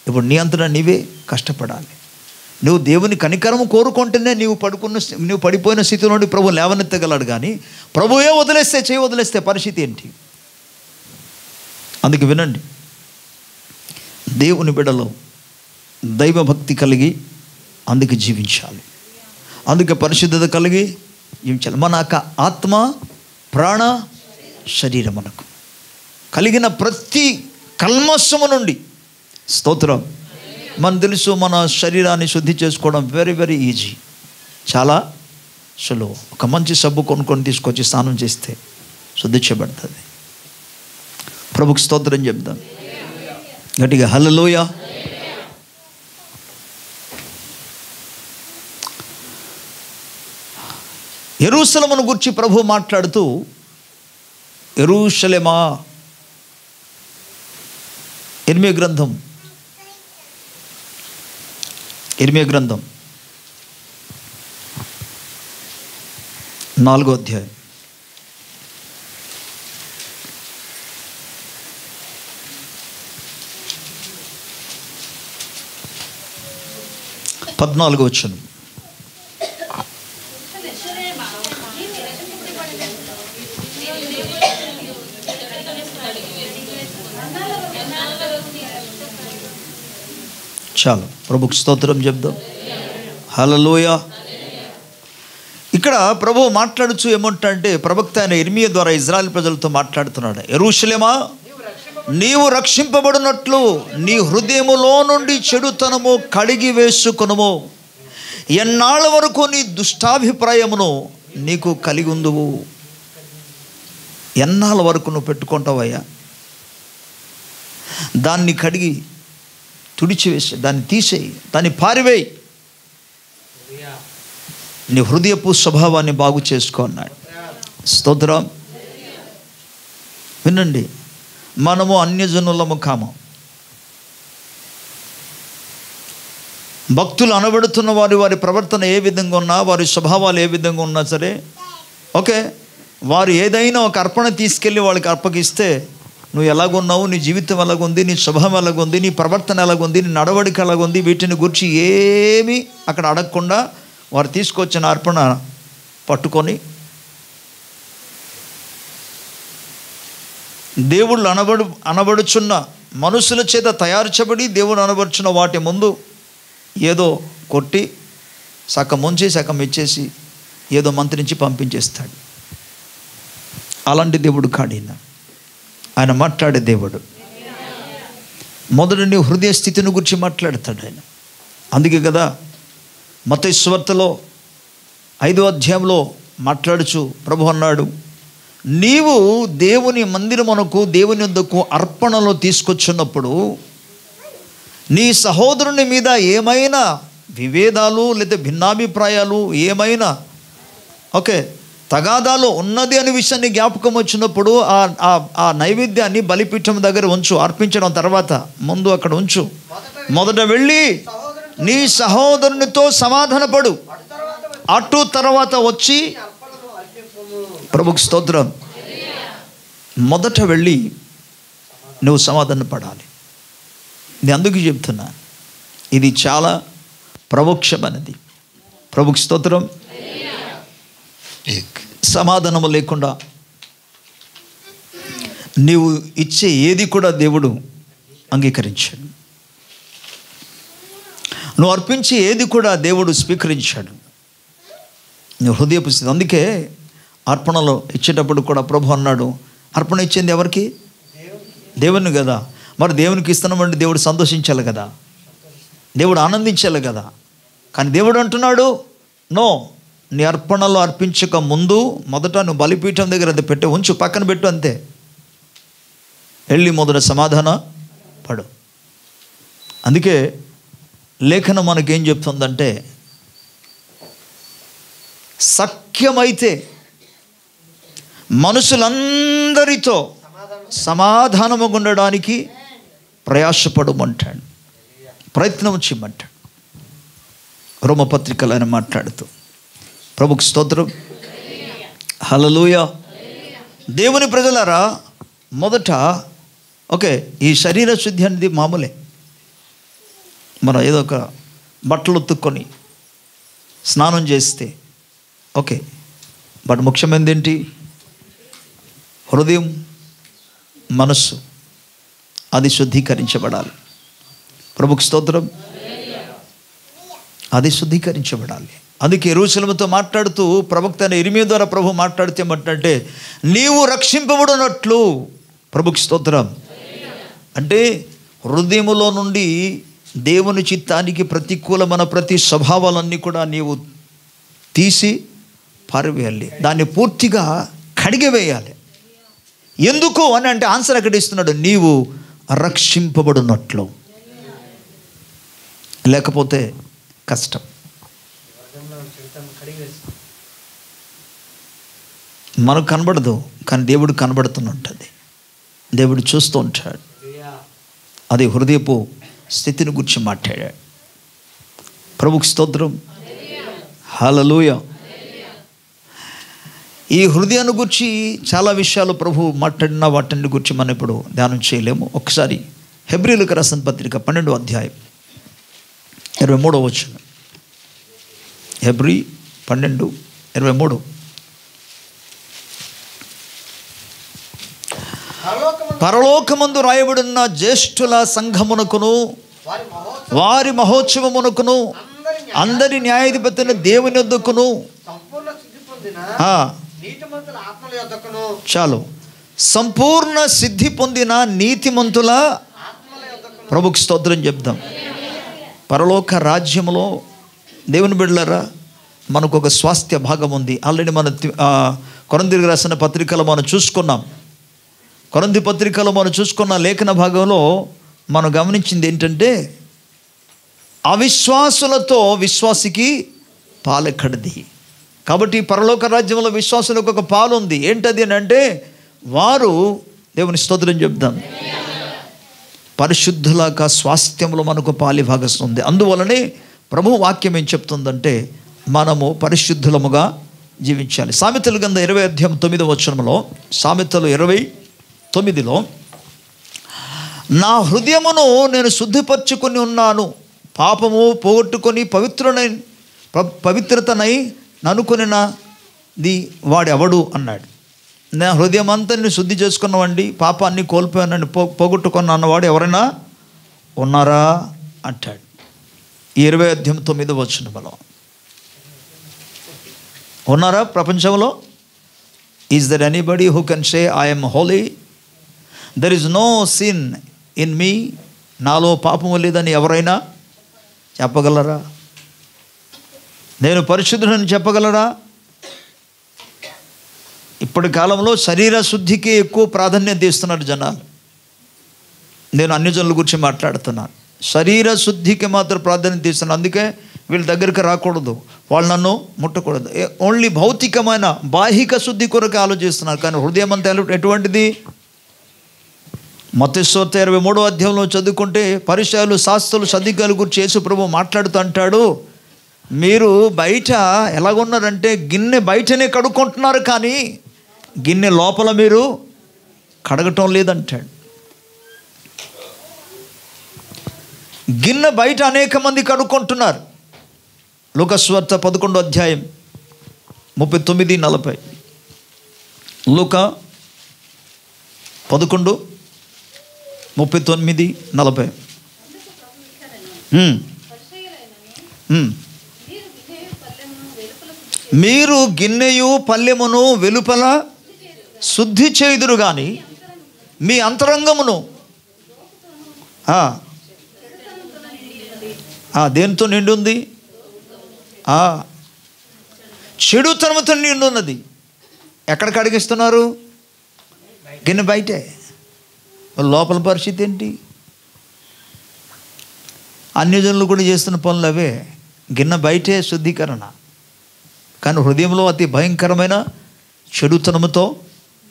ఇప్పుడు నీ అంతటా నీవే కష్టపడాలి. నువ్వు దేవుని కనికరము కోరుకుంటేనే నువ్వు పడిపోయిన స్థితి నుండి ప్రభు లేవనెత్తగలడు. కానీ ప్రభువే వదిలేస్తే, చేయి వదిలేస్తే పరిస్థితి ఏంటి? అందుకే వినండి, దేవుని బిడ్డలో దైవభక్తి కలిగి అందుకే జీవించాలి, అందుకే పరిశుద్ధత కలిగి జీవించాలి. మన ఆత్మ, ప్రాణ, శరీరం మనకు కలిగిన ప్రతి కల్మషము నుండి, స్తోత్రం, మనకు తెలుసు మన శరీరాన్ని శుద్ధి చేసుకోవడం వెరీ వెరీ ఈజీ, చాలా సులువు. ఒక మంచి సబ్బు కొనుక్కొని తీసుకొచ్చి స్నానం చేస్తే శుద్ధి చేయబడుతుంది. ప్రభుకి స్తోత్రం చెప్దాం గట్టిగా, హల్లెలూయా. యెరూషలేమును గురించి ప్రభు మాట్లాడుతూ, యెరూషలేమా, ఇర్మియా గ్రంథం 4వ అధ్యాయం 14వ వచనం. చాలు, ప్రభుకి స్తోత్రం చెప్దాం, హల్లెలూయా. ఇక్కడ ప్రభు మాట్లాడుచు ఏమంటే, ప్రవక్త అయిన ఇర్మియా ద్వారా ఇజ్రాయెల్ ప్రజలతో మాట్లాడుతున్నాడు. యెరూషలేమా, నీవు రక్షింపబడినట్లు నీ హృదయములో నుండి చెడుతనము కడిగి వేసుకొనుము. ఎన్నాళ్ళ వరకు నీ దుష్టాభిప్రాయమును నీకు కలిగి ఉందువు? ఎన్నాళ్ళ వరకు నువ్వు పెట్టుకుంటావయ్యా? దాన్ని కడిగి తుడిచివేసి, దాన్ని తీసేయి, దాన్ని పారివేయి, నీ హృదయపు స్వభావాన్ని బాగు చేసుకో అన్నాడు. స్తోత్రం. వినండి, మనము అన్యజనులము కాము. భక్తులు అనబడుతున్న వారి ప్రవర్తన ఏ విధంగా ఉన్నా, వారి స్వభావాలు ఏ విధంగా ఉన్నా సరే, ఓకే, వారు ఏదైనా ఒక అర్పణ తీసుకెళ్ళి వాళ్ళకి అప్పగిస్తే, నువ్వు ఎలాగున్నావు, నీ జీవితం ఎలాగుంది, నీ స్వభావం ఎలాగుంది, నీ ప్రవర్తన ఎలాగుంది, నీ నడవడిక ఎలాగుంది, వీటిని గురించి ఏమీ అక్కడ అడగకుండా వారు తీసుకొచ్చిన అర్పణ పట్టుకొని దేవుళ్ళు అనబడుచున్న మనుషుల చేత తయారు చేయబడి దేవుడు అనబడుచున్న వాటి ముందు ఏదో కొట్టి సగం ముంచి సగం ఇచ్చేసి ఏదో మంత్రించి పంపించేస్తాడు. అలాంటి దేవుడు కాడిన ఆయన మాట్లాడే దేవుడు. మొదట నీ హృదయ స్థితిని గురించి మాట్లాడతాడు ఆయన. అందుకే కదా మత్తయి సువార్తలో 5వ అధ్యాయంలో మాట్లాడుచు ప్రభు అన్నాడు, నీవు దేవుని మందిరమునకు, దేవుని వద్దకు అర్పణలో తీసుకొచ్చినప్పుడు నీ సహోదరుని మీద ఏమైనా విభేదాలు లేదా భిన్నాభిప్రాయాలు ఏమైనా ఓకే తగాదాలు ఉన్నది అనే విషయాన్ని జ్ఞాపకం వచ్చినప్పుడు ఆ నైవేద్యాన్ని బలిపీఠం దగ్గర ఉంచు. అర్పించడం తర్వాత ముందు అక్కడ ఉంచు. మొదట వెళ్ళి నీ సహోదరునితో సమాధానపడు, అటు తర్వాత వచ్చి ప్రభుకి స్తోత్రం. మొదట వెళ్ళి నువ్వు సమాధాన పడాలి. నేను అందుకు చెప్తున్నా, ఇది చాలా ప్రవోక్షమైనది. ప్రభుకి స్తోత్రం. సమాధానము లేకుండా నీవు ఇచ్చే ఏది కూడా దేవుడు అంగీకరించాడు. నువ్వు అర్పించే ఏది కూడా దేవుడు స్వీకరించాడు. నువ్వు హృదయపు స్థితి. అందుకే అర్పణలో ఇచ్చేటప్పుడు కూడా ప్రభు అన్నాడు, అర్పణ ఇచ్చింది ఎవరికి? దేవుని కదా. మరి దేవునికి ఇస్తున్నామంటే దేవుడు సంతోషించాలి కదా, దేవుడు ఆనందించాలి కదా. కానీ దేవుడు అంటున్నాడు, నో, నీ అర్పణలో అర్పించక ముందు మొదట నువ్వు బలిపీఠం దగ్గర అది పెట్టి ఉంచు, పక్కన పెట్టు, అంతే. వెళ్ళి మొదట సమాధాన పడు. అందుకే లేఖనం మనకేం చెప్తుందంటే, సఖ్యమైతే మనుషులందరితో సమాధానముగా ఉండడానికి ప్రయాసపడమంటాడు, ప్రయత్నం చేయమంటాడు. రోమపత్రికలు ఆయన మాట్లాడుతూ, ప్రభుకు స్తోత్రం, హల్లెలూయా. దేవుని ప్రజలారా, మొదట ఈ శరీర శుద్ధి అనేది మామూలే. మనం ఏదో ఒక బట్టలు ఉతుక్కొని స్నానం చేస్తే బట్ ముఖ్యమైనది ఏంటి? హృదయం, మనస్సు అది శుద్ధీకరించబడాలి. ప్రభుకు స్తోత్రం, అది శుద్ధీకరించబడాలి. అందుకే యెరూషలేముతో మాట్లాడుతూ ప్రవక్త అయిన ఇర్మీయా ద్వారా ప్రభు మాట్లాడితే ఏమంటే, నీవు రక్షింపబడినట్లు. ప్రభుకు స్తోత్రం. అంటే హృదయములో నుండి దేవుని చిత్తానికి ప్రతికూలమైన ప్రతి స్వభావాలన్నీ కూడా నీవు తీసి పారవేయాలి, దాన్ని పూర్తిగా కడిగివేయాలి. ఎందుకు అని అంటే ఆన్సర్ అక్కడ ఇస్తున్నాడు, నీవు రక్షింపబడినట్లు. లేకపోతే కష్టం. మనకు కనబడదు, కానీ దేవుడు కనబడుతున్నట్టుంది, దేవుడు చూస్తూ ఉంటాడు. అది హృదయపు స్థితిని గురించి మాట్లాడాడు. ప్రభుకు స్తోత్రం, హల్లెలూయా. ఈ హృదయాన్ని గురించి చాలా విషయాలు ప్రభు మాట్లాడిన వాటిని గురించి మనం ఇప్పుడు ధ్యానం చేయలేము. ఒకసారి హెబ్రీయులకు రాసిన పత్రిక 12వ అధ్యాయం 23వ వచనం. హెబ్రీ 12:23. పరలోకమందు రాయబడిన జ్యేష్ఠుల సంఘమునకును వారి మహోత్సవమునకును అందరి న్యాయాధిపతుల దేవుని యొద్దకును, చాలు, సంపూర్ణ సిద్ధి పొందిన నీతిమంతుల, ప్రభుకు స్తోత్రం చెప్దాం. పరలోక రాజ్యములో దేవుని బిడ్డలారా, మనకు ఒక స్వాస్థ్య భాగం ఉంది. ఆల్రెడీ మన కొరింథీయులకు రాసిన పత్రికలో మనం చూసుకున్నాం. కొరింథీ పత్రికలో మనం చూసుకున్న లేఖన భాగంలో మనం గమనించింది ఏంటంటే, అవిశ్వాసులతో విశ్వాసికి పాలెక్కడిది. కాబట్టి పరలోక రాజ్యంలో విశ్వాసులకు ఒక పాలు ఉంది. ఏంటది అని అంటే, వారు, దేవుని స్తోత్రం చెప్దాం, పరిశుద్ధులాగా స్వాస్థ్యంలో మనకు పాలి భాగస్వం ఉంది. అందువలనే ప్రభు వాక్యం ఏం చెప్తుందంటే, మనము పరిశుద్ధులముగా జీవించాలి. సామెతల గ్రంథం 20:9 సామెతలు 20:9, నా హృదయమును నేను శుద్ధిపరచుకొని ఉన్నాను, పాపము పోగొట్టుకొని పవిత్రతనై ననుకొనినది వాడెవడు అన్నాడు. నా హృదయం అంతా నేను శుద్ధి చేసుకున్నామండి, పాపాన్ని కోల్పోయానని పోగొట్టుకున్న అన్నవాడు ఎవరైనా ఉన్నారా అంటాడు. 20:9 ఉన్నారా ప్రపంచంలో? Is there anybody who can say I'm holy, there is no sin in me, నాలో పాపము లేదని ఎవరైనా చెప్పగలరా? నేను పరిశుద్ధుడని చెప్పగలరా? ఇప్పటి కాలంలో శరీర శుద్ధికి ఎక్కువ ప్రాధాన్యత ఇస్తున్నారు జనాలు. నేను అన్ని జనుల గురించి మాట్లాడుతున్నాను. శరీర శుద్ధికి మాత్రం ప్రాధాన్యత ఇస్తున్నాను. అందుకే వీళ్ళ దగ్గరికి రాకూడదు, వాళ్ళు నన్ను ముట్టకూడదు. ఓన్లీ భౌతికమైన బాహిక శుద్ధి కొరకు ఆలోచిస్తున్నారు. కానీ హృదయం అంతా ఎటువంటిది? మత్తయి సువార్త 23వ అధ్యాయంలో చదువుకుంటే, పరిసయ్యులు శాస్త్రులు సద్దుకాయల గురించి యేసు ప్రభు మాట్లాడుతూ అంటాడు, మీరు బయట ఎలాగున్నారంటే గిన్నె బయటనే కడుక్కుంటున్నారు, కానీ గిన్నె లోపల మీరు కడగటం లేదంటాడు. గిన్నె బయట అనేక మంది కడుక్కుంటున్నారు. లూకా సువార్త 11వ అధ్యాయం 39-40. లూకా 11:39-40. మీరు గిన్నెయు పల్లెమును వెలుపల శుద్ధి చేయుదురు గాని మీ అంతరంగమును దేనితో నిండి ఉంది? చెడుతనముతో నిండి ఉన్నది. ఎక్కడ కడిగిస్తున్నారు? గిన్నె బయటే. లోపల పరిస్థితి ఏంటి? అన్యజనులు కూడా చేస్తున్న పనులు అవే. గిన్నె బయటే శుద్ధీకరణ, కానీ హృదయంలో అతి భయంకరమైన చెడుతనముతో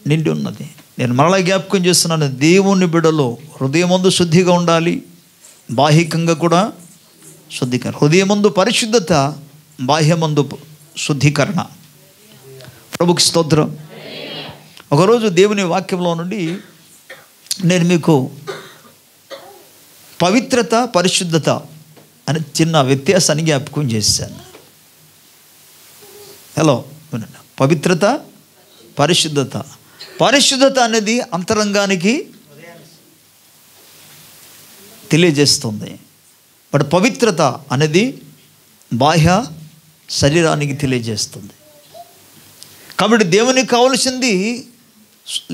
నిండి ఉన్నది. నేను మరలా జ్ఞాపకం చేస్తున్నాను, దేవుని బిడ్డలో హృదయమందు శుద్ధిగా ఉండాలి, బాహ్యకంగా కూడా శుద్ధీకరణ. హృదయమందు పరిశుద్ధత, బాహ్యమందు శుద్ధీకరణ. ప్రభుకి స్తోత్రం. ఒకరోజు దేవుని వాక్యంలో నుండి నేను మీకు పవిత్రత, పరిశుద్ధత అనే చిన్న వ్యత్యాసాన్ని జ్ఞాపకం చేశాను. హలో, పవిత్రత, పరిశుద్ధత. పరిశుద్ధత అనేది అంతరంగానికి తెలియజేస్తుంది, బట్ పవిత్రత అనేది బాహ్య శరీరానికి తెలియజేస్తుంది. కాబట్టి దేవునికి కావలసింది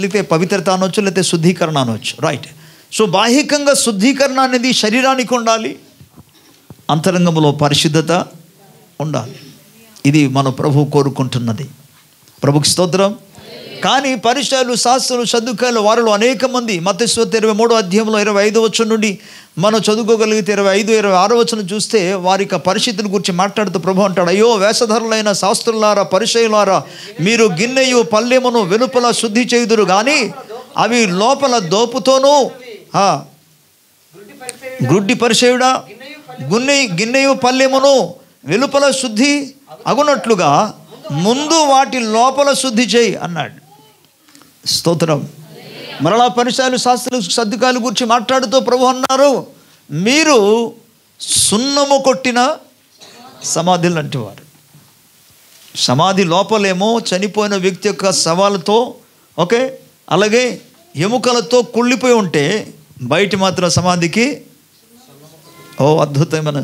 లేకపోతే పవిత్రత అనవచ్చు, లేకపోతే శుద్ధీకరణ అనవచ్చు, రైట్. సో బాహ్యకంగా శుద్ధీకరణ అనేది శరీరానికి ఉండాలి, అంతరంగంలో పరిశుద్ధత ఉండాలి. ఇది మన ప్రభు కోరుకుంటున్నది. ప్రభుకి స్తోత్రం. కానీ పరిసయ్యులు, శాస్త్రులు, సద్దుకాయలు వారిలో అనేక మంది మత్తయి 23వ అధ్యాయంలో 25వ వచనం నుండి మనం చదువుకోగలిగితే 25, 26వ వచనం చూస్తే వారి పరిస్థితిని గురించి మాట్లాడుతూ ప్రభు అంటాడు, అయ్యో వేషధరులైన శాస్త్రులారా, పరిసయ్యులారా, మీరు గిన్నెయు పల్లెమును వెలుపల శుద్ధి చేయుదురు కానీ అవి లోపల దోపుతోనూ, గుడ్డి పరిసయ్యుడా, గిన్నెయు పల్లెమును వెలుపల శుద్ధి అగునట్లుగా ముందు వాటి లోపల శుద్ధి చేయి అన్నాడు. స్తోత్రం. మరలా పరిసయ్యులు, శాస్త్రులు, సద్దుకాయల గురించి మాట్లాడుతూ ప్రభు అన్నారు, మీరు సున్నము కొట్టిన సమాధులు అంటేవారు. సమాధి లోపలేమో చనిపోయిన వ్యక్తి యొక్క శవాలతో, ఓకే, అలాగే ఎముకలతో కుళ్ళిపోయి ఉంటే బయట మాత్రం సమాధికి అద్భుతమైన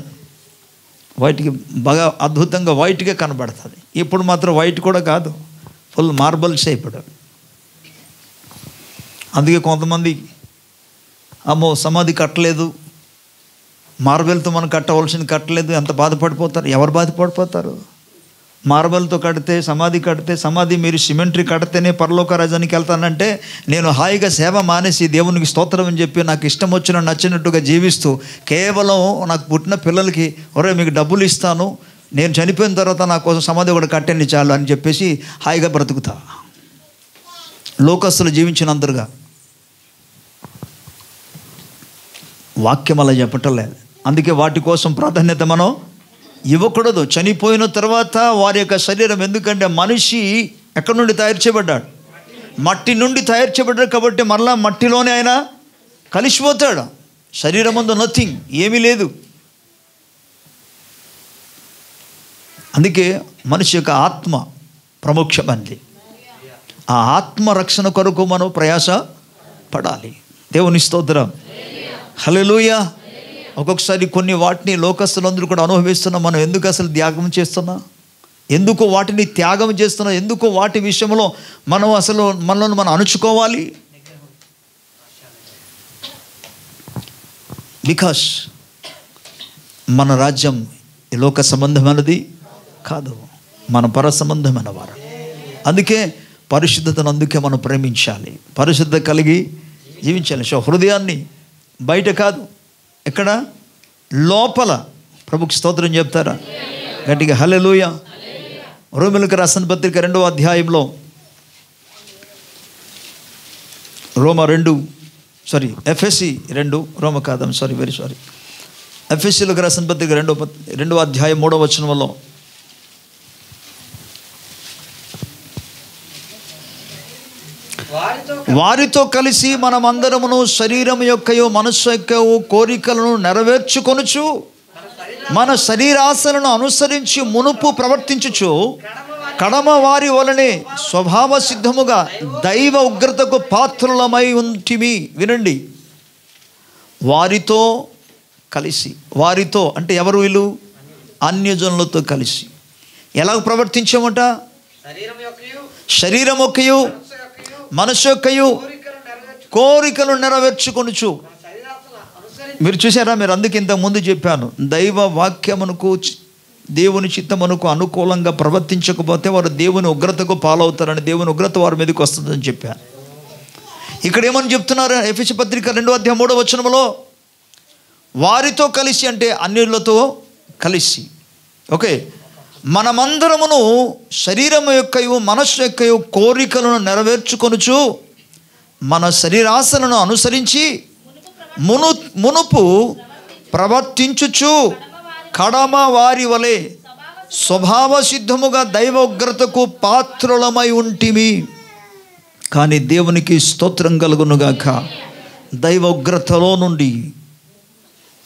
వైట్కి బాగా అద్భుతంగా వైట్గా కనబడుతుంది. ఇప్పుడు మాత్రం వైట్ కూడా కాదు, ఫుల్ మార్బల్ షేప్. అందుకే కొంతమంది అమ్మో సమాధి కట్టలేదు, మార్బల్తో మనం కట్టవలసింది కట్టలేదు, ఎంత బాధపడిపోతారు. ఎవరు బాధపడిపోతారు? మార్బల్తో కడితే, సమాధి కడితే, సమాధి మీరు సిమెంట్రీ కడితేనే పరలోక రాజ్యానికి వెళ్తానంటే, నేను హాయిగా సేవ మానేసి దేవునికి స్తోత్రం అని చెప్పి నాకు ఇష్టం వచ్చిన నచ్చినట్టుగా జీవిస్తూ కేవలం నాకు పుట్టిన పిల్లలకి ఒరే మీకు డబ్బులు ఇస్తాను, నేను చనిపోయిన తర్వాత నా కోసం సమాధి కూడా కట్టండి చాలు అని చెప్పేసి హాయిగా బ్రతుకుతా. లోకస్తులు జీవించినందరుగా. వాక్యం అలా చెప్పటం లేదు. అందుకే వాటి కోసం ప్రాధాన్యత మనం ఇవ్వకూడదు. చనిపోయిన తర్వాత వారి యొక్క శరీరం, ఎందుకంటే మనిషి ఎక్కడి నుండి తయారు చేయబడ్డాడు? మట్టి నుండి తయారు చేయబడ్డాడు. కాబట్టి మరలా మట్టిలోనే ఆయన కలిసిపోతాడు. శరీరం ముందు నథింగ్, ఏమీ లేదు. అందుకే మనిషి యొక్క ఆత్మ ప్రాముఖ్యమైనది. ఆ ఆత్మ రక్షణ కొరకు మనం ప్రయాస పడాలి. దేవుని స్తోత్రం. హల్లెలూయా. ఒక్కొక్కసారి కొన్ని వాటిని లోకస్తులందరూ కూడా అనుభవిస్తున్నాం. మనం ఎందుకు అసలు త్యాగం చేస్తున్నా? ఎందుకు వాటిని త్యాగం చేస్తున్నా? ఎందుకు వాటి విషయంలో మనం అసలు మనల్ని మనం అణుచుకోవాలి? బికాస్ మన రాజ్యం ఈ లోక సంబంధమైనది కాదు, మన పర సంబంధమైన వారు. అందుకే పరిశుద్ధతను అందుకే మనం ప్రేమించాలి, పరిశుద్ధత కలిగి జీవించాలి. సో హృదయాన్ని బయట కాదు, ఎక్కడ? లోపల. ప్రభుకి స్తోత్రం చెప్తారా గట్టిగా? హల్లెలూయా. రోమీయులకు రాసిన పత్రిక 2వ అధ్యాయంలో ఎఫెసీ 2 రోమ కాదం సారీ వెరీ సారీ ఎఫెసీలకు రాసిన పత్రిక 2వ అధ్యాయం 3వ వచనంలో వారితో కలిసి మనమందరమును శరీరం యొక్కయో మనస్సు యొక్కయో కోరికలను నెరవేర్చుకొనుచు మన శరీరాశలను అనుసరించి మునుపు ప్రవర్తించుచు కడమ వారి వలనే స్వభావ సిద్ధముగా దైవ ఉగ్రతకు పాత్రులమై ఉంటిమి. వినండి, వారితో కలిసి. వారితో అంటే ఎవరు? వీళ్ళు అన్యజనులతో కలిసి. ఎలా ప్రవర్తించామట? శరీరం యొక్కయు మనసు యొక్కయు కోరికలు నెరవేర్చుకొనుచు. మీరు చూసారా? మీరు అందుకే ఇంతకు ముందు చెప్పాను, దైవ వాక్యమునకు దేవుని చిత్తమునకు అనుకూలంగా ప్రవర్తించకపోతే వారు దేవుని ఉగ్రతకు పాలవుతారని, దేవుని ఉగ్రత వారి మీదకి వస్తుందని చెప్పాను. ఇక్కడ ఏమని చెప్తున్నారు? ఎఫెసీ పత్రిక 2వ అధ్యాయం 3వ వచనంలో వారితో కలిసి అంటే అన్యులతో కలిసి, ఓకే, మనమందరమును శరీరము యొక్కయు మనస్సు యొక్కయు కోరికలను నెరవేర్చుకొనుచు మన శరీరాశలను అనుసరించి మునుపు ప్రవర్తించుచు కడమ వారి వలె స్వభావ సిద్ధముగా దైవ ఉగ్రతకు పాత్రులమై ఉంటిమి. కానీ దేవునికి స్తోత్రం కలుగునుగాక. దైవ ఉగ్రతలో నుండి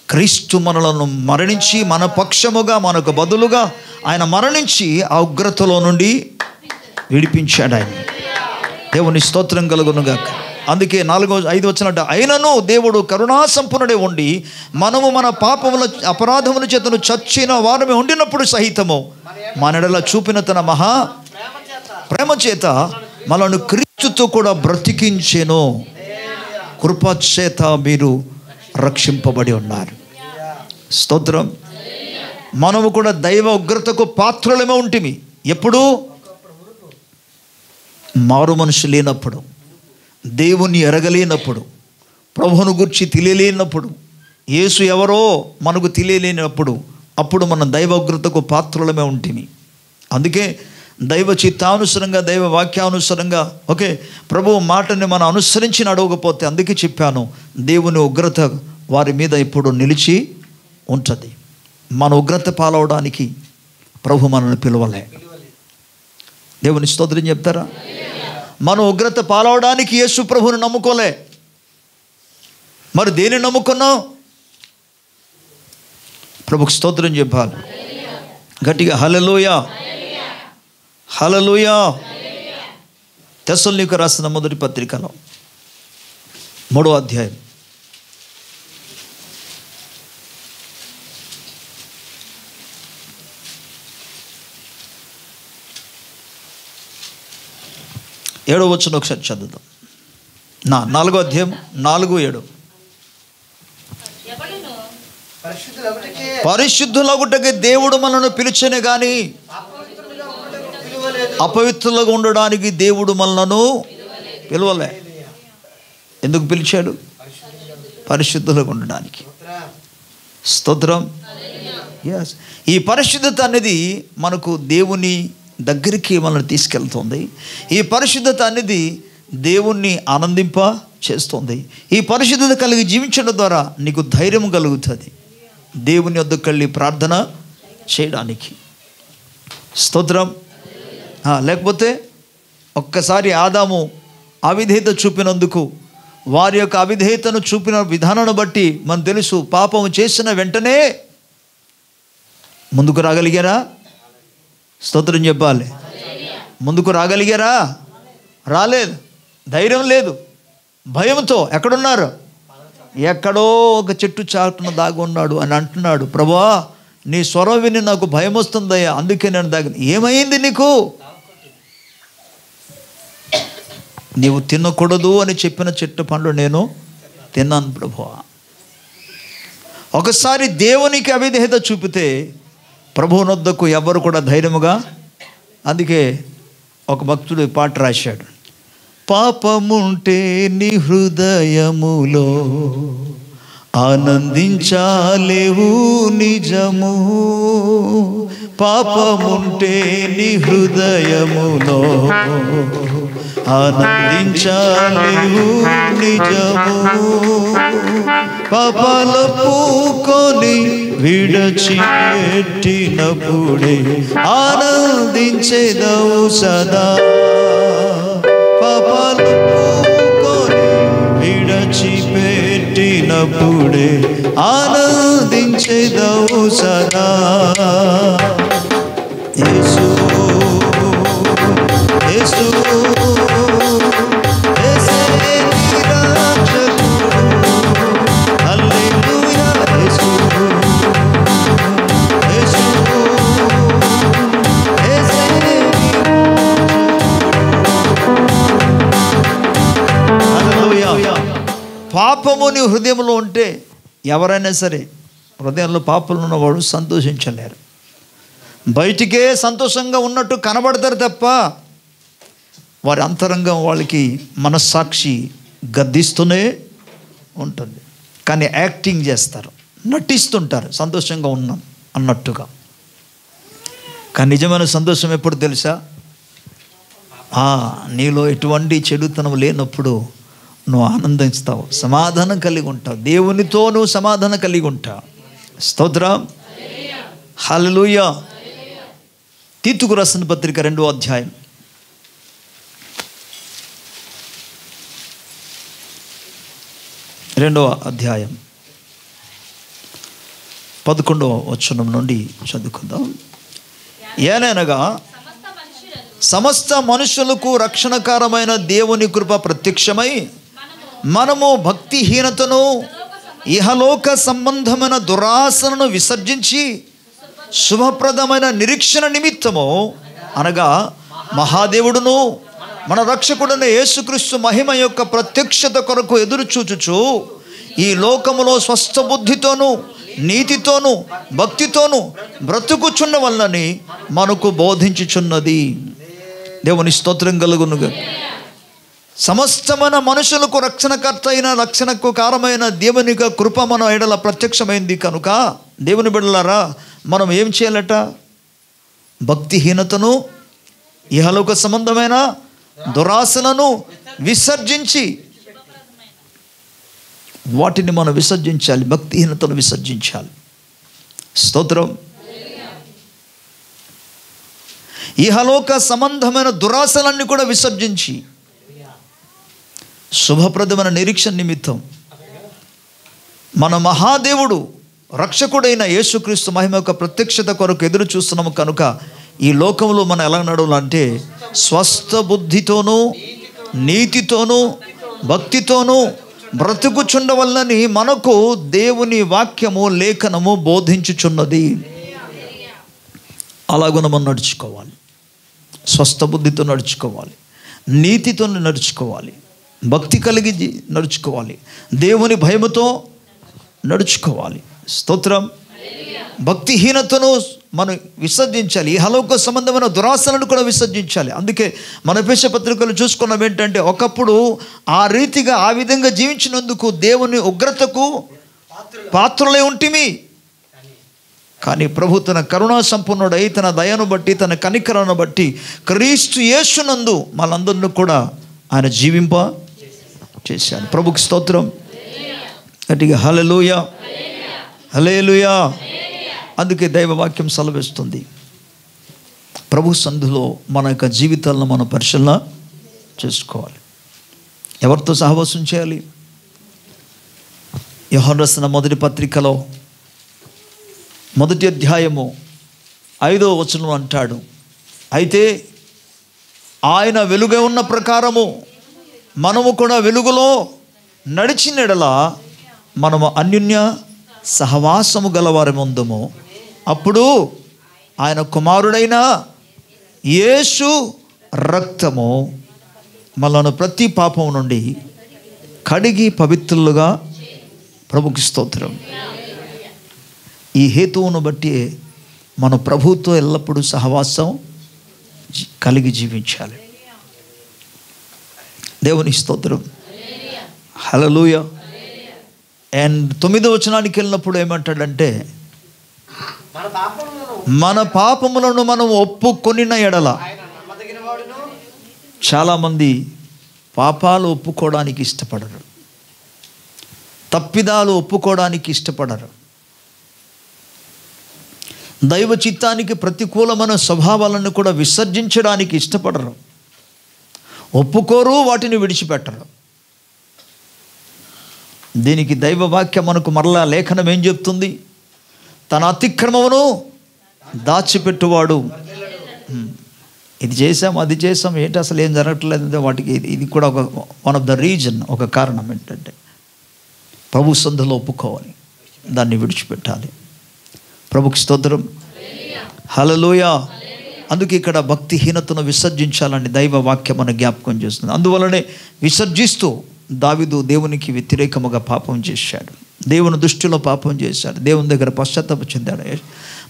క్రీస్తు మనలను మరణించి మన పక్షముగా మనకు బదులుగా ఆయన మరణించి ఆ ఉగ్రతలో నుండి విడిపించాడు ఆయన. దేవుని స్తోత్రం కలుగునుగాక. అందుకే 4-5 వచ్చినట్టు, అయినను దేవుడు కరుణా సంపన్నుడే ఉండి మనము మన పాపముల అపరాధముల చేతను చచ్చిన వారమే ఉండినప్పుడు సహితము మన ఎడల చూపిన తన మహా ప్రేమ చేత మనను క్రీస్తుతో కూడా బ్రతికించెను. కృపచేత మీరు రక్షింపబడి ఉన్నారు. స్తోత్రం. మనము కూడా దైవ ఉగ్రతకు పాత్రులమే ఉంటిమి. ఎప్పుడు? మారు మనుషు లేనప్పుడు, దేవుని ఎరగలేనప్పుడు, ప్రభువును గురించి తెలియలేనప్పుడు, యేసు ఎవరో మనకు తెలియలేనప్పుడు, అప్పుడు మనం దైవ ఉగ్రతకు పాత్రులమే ఉంటిమి. అందుకే దైవ చిత్తానుసరంగా, దైవ వాక్యానుసరంగా ప్రభువు మాటని మనం అనుసరించి నడవకపోతే, అందుకే చెప్పాను, దేవుని ఉగ్రత వారి మీద ఇప్పుడు నిలిచి ఉంటుంది. మన ఉగ్రత పాలవడానికి ప్రభు మనల్ని పిలవలే. దేవుని స్తోత్రం చెప్తారా? మన ఉగ్రత పాలవడానికి యేసు ప్రభువుని నమ్ముకోలే. మరి దేని నమ్ముకున్నాం? ప్రభుకు స్తోత్రం చెప్పాలి గట్టిగా. హల్లెలూయా, హల్లెలూయా. తెస్సలోనికీయులకు రాసిన మొదటి పత్రికలో 3వ అధ్యాయం 7వ వచనం ఒకసారి చదువుదాం. 4వ అధ్యాయం 4-7. పరిశుద్ధులగుటకే దేవుడు మనల్ని పిలిచెనే గాని అపవిత్రులుగా ఉండడానికి దేవుడు మనలను పిలవలే. ఎందుకు పిలిచాడు? పరిశుద్ధులుగా ఉండడానికి. స్తోత్రం. ఎస్, ఈ పరిశుద్ధత అనేది మనకు దేవుని దగ్గరికి మనల్ని తీసుకెళ్తుంది. ఈ పరిశుద్ధత అనేది దేవుణ్ణి ఆనందింప చేస్తుంది. ఈ పరిశుద్ధత కలిగి జీవించడం ద్వారా నీకు ధైర్యం కలుగుతుంది దేవుని వద్దకు వెళ్ళి ప్రార్థన చేయడానికి. స్తోత్రం. లేకపోతే ఒక్కసారి ఆదాము అవిధేయత చూపినందుకు, వారి యొక్క అవిధేయతను చూపిన విధానాన్ని బట్టి మనకు తెలుసు, పాపము చేసిన వెంటనే ముందుకు రాగలిగారా? స్తోత్రం చెప్పాలి. ముందుకు రాగలిగారా? రాలేదు. ధైర్యం లేదు. భయంతో ఎక్కడున్నారు? ఎక్కడో ఒక చెట్టు చాటున దాగున్నాడు అని అంటున్నాడు. ప్రభువా, నీ స్వరం విని నాకు భయం వస్తుందయ్యా, అందుకే నేను ఏమైంది నీకు? నీవు తినకూడదు అని చెప్పిన చెట్టు పండ్లు నేను తిన్నాను ప్రభువా. ఒకసారి దేవునికి అవిధేయత చూపితే ప్రభువునొద్దకు ఎవరు కూడా ధైర్యముగా. అందుకే ఒక భక్తుడు పాట రాశాడు, పాపముంటే నీ హృదయములో ఆనందించాలేవు నిజము, పాపముంటే నీ హృదయములో ఆనందించాలేవు నిజము, పాపాల పూకొని విడచిపెట్టినప్పుడే ఆనందించేదవు సదా, పాపాల పూకొని విడచిపెట్టినప్పుడే ఆనందించేదవు సదా. యేసు యేసు పాపము నీ హృదయంలో ఉంటే ఎవరైనా సరే, హృదయంలో పాపలు ఉన్నవాడు సంతోషించలేరు. బయటికే సంతోషంగా ఉన్నట్టు కనబడతారు తప్ప వారి అంతరంగం వాళ్ళకి మనస్సాక్షి గద్దిస్తూనే ఉంటుంది. కానీ యాక్టింగ్ చేస్తారు, నటిస్తుంటారు సంతోషంగా ఉన్నాం అన్నట్టుగా. కానీ నిజమైన సంతోషం ఎప్పుడు తెలుసా? నీలో ఎటువంటి చెడుతనం లేనప్పుడు నువ్వు ఆనందిస్తావు, సమాధానం కలిగి ఉంటావు, దేవునితో నువ్వు సమాధానం కలిగి ఉంటావు. స్తోత్రం, హల్లెలూయా. తీతుకు రాసిన పత్రిక 2వ అధ్యాయం 11వ వచనం నుండి చదువుకుందాం. ఏలనగా సమస్త మనుషులకు రక్షణకరమైన దేవుని కృప ప్రత్యక్షమై మనము భక్తిహీనతను ఇహలోక సంబంధమైన దురాశలను విసర్జించి శుభప్రదమైన నిరీక్షణ నిమిత్తము, అనగా మహాదేవుడును మన రక్షకుడైన యేసుక్రీస్తు మహిమ యొక్క ప్రత్యక్షత కొరకు ఎదురు చూచుచు ఈ లోకములో స్వస్థ బుద్ధితోనూ నీతితోనూ భక్తితోనూ బ్రతుకుచున్న వలనని మనకు బోధించుచున్నది. దేవుని స్తోత్రం కలుగునుగా. సమస్తమైన మనుషులకు రక్షణకర్త అయిన రక్షణకు కారమైన దేవుని కృప మన ఎడల ప్రత్యక్షమైంది కనుక దేవుని బిడ్డలారా, మనం ఏం చేయాలట? భక్తిహీనతను ఇహలోక సంబంధమైన దురాశలను విసర్జించి, వాటిని మనం విసర్జించాలి, భక్తిహీనతను విసర్జించాలి. స్తోత్రం. ఇహలోక సంబంధమైన దురాశలన్నీ కూడా విసర్జించి శుభప్రదమైన నిరీక్షణ నిమిత్తం మన మహాదేవుడు రక్షకుడైన యేసుక్రీస్తు మహిమ యొక్క ప్రత్యక్షత కొరకు ఎదురు చూస్తున్నాము కనుక ఈ లోకంలో మనం ఎలా నడవాలంటే స్వస్థ బుద్ధితోనూ నీతితోనూ భక్తితోనూ బ్రతుకుచుండవల్లని మనకు దేవుని వాక్యము లేఖనము బోధించుచున్నది. అలాగున మనం నడుచుకోవాలి. స్వస్థ బుద్ధితో నడుచుకోవాలి, నీతితో నడుచుకోవాలి, భక్తి కలిగి నడుచుకోవాలి, దేవుని భయముతో నడుచుకోవాలి. స్తోత్రం. భక్తిహీనతను మనం విసర్జించాలి, ఇహలోక సంబంధమైన దురాశలను కూడా విసర్జించాలి. అందుకే మన ఎఫెసీ పత్రికలు చూసుకున్నాం ఏంటంటే, ఒకప్పుడు ఆ రీతిగా ఆ విధంగా జీవించినందుకు దేవుని ఉగ్రతకు పాత్రులై ఉంటిమి. కానీ ప్రభు తన కరుణా సంపన్నుడై తన దయను బట్టి తన కనికరను బట్టి క్రీస్తు యేసునందు మనందరిని కూడా ఆయన జీవింప చేశాడు. ప్రభుకి స్తోత్రం. గట్టిగా హల్లెలూయా, హల్లెలూయా. అందుకే దైవవాక్యం సెలవిస్తుంది, ప్రభు సన్నిధిలో మన యొక్క జీవితాలను మనం పరిశీలన చేసుకోవాలి. ఎవరితో సహవాసం చేయాలి? యోహాను రాసిన మొదటి పత్రికలో 1వ అధ్యాయము 5వ వచనం అంటాడు, అయితే ఆయన వెలుగే ఉన్న ప్రకారము మనము కూడా వెలుగులో నడిచిన ఎడల మనము అన్యోన్య సహవాసము గలవారి ముందుము. అప్పుడు ఆయన కుమారుడైన యేసు రక్తము మనను ప్రతి పాపం నుండి కడిగి పవిత్రులుగా. ప్రభుకి స్తోత్రం. ఈ హేతువును బట్టి మన ప్రభుతో ఎల్లప్పుడూ సహవాసం కలిగి జీవించాలి. దేవుని స్తోత్రం. హల్లెలూయా. అండ్ 9వ వచనానికి వెళ్ళినప్పుడు ఏమంటాడంటే, మన పాపములను మనం ఒప్పుకొనిన ఎడల. చాలామంది పాపాలు ఒప్పుకోవడానికి ఇష్టపడరు, తప్పిదాలు ఒప్పుకోవడానికి ఇష్టపడరు, దైవ చిత్తానికి ప్రతికూలమైన స్వభావాలను కూడా విసర్జించడానికి ఇష్టపడరు, ఒప్పుకోరు, వాటిని విడిచిపెట్టరు. దీనికి దైవ వాక్యం మనకు మరలా లేఖనం ఏం చెప్తుంది? తన అతిక్రమమును దాచిపెట్టువాడు. ఇది చేసాం, అది చేసాం, ఏంటి అసలు ఏం జరగట్లేదు, వాటికి ఇది కూడా ఒక వన్ ఆఫ్ ద రీజన్, ఒక కారణం ఏంటంటే ప్రభు సన్నిధిలో ఒప్పుకోవాలి, దాన్ని విడిచిపెట్టాలి. ప్రభుకి స్తోత్రం. హల్లెలూయా. అందుకే ఇక్కడ భక్తిహీనతను విసర్జించాలని దైవ వాక్యం మన జ్ఞాపకం చేస్తుంది. అందువలనే విసర్జిస్తూ దావీదు దేవునికి వ్యతిరేకముగా పాపం చేశాడు, దేవుని దృష్టిలో పాపం చేశాడు, దేవుని దగ్గర పశ్చాత్తాపం చెందాడు.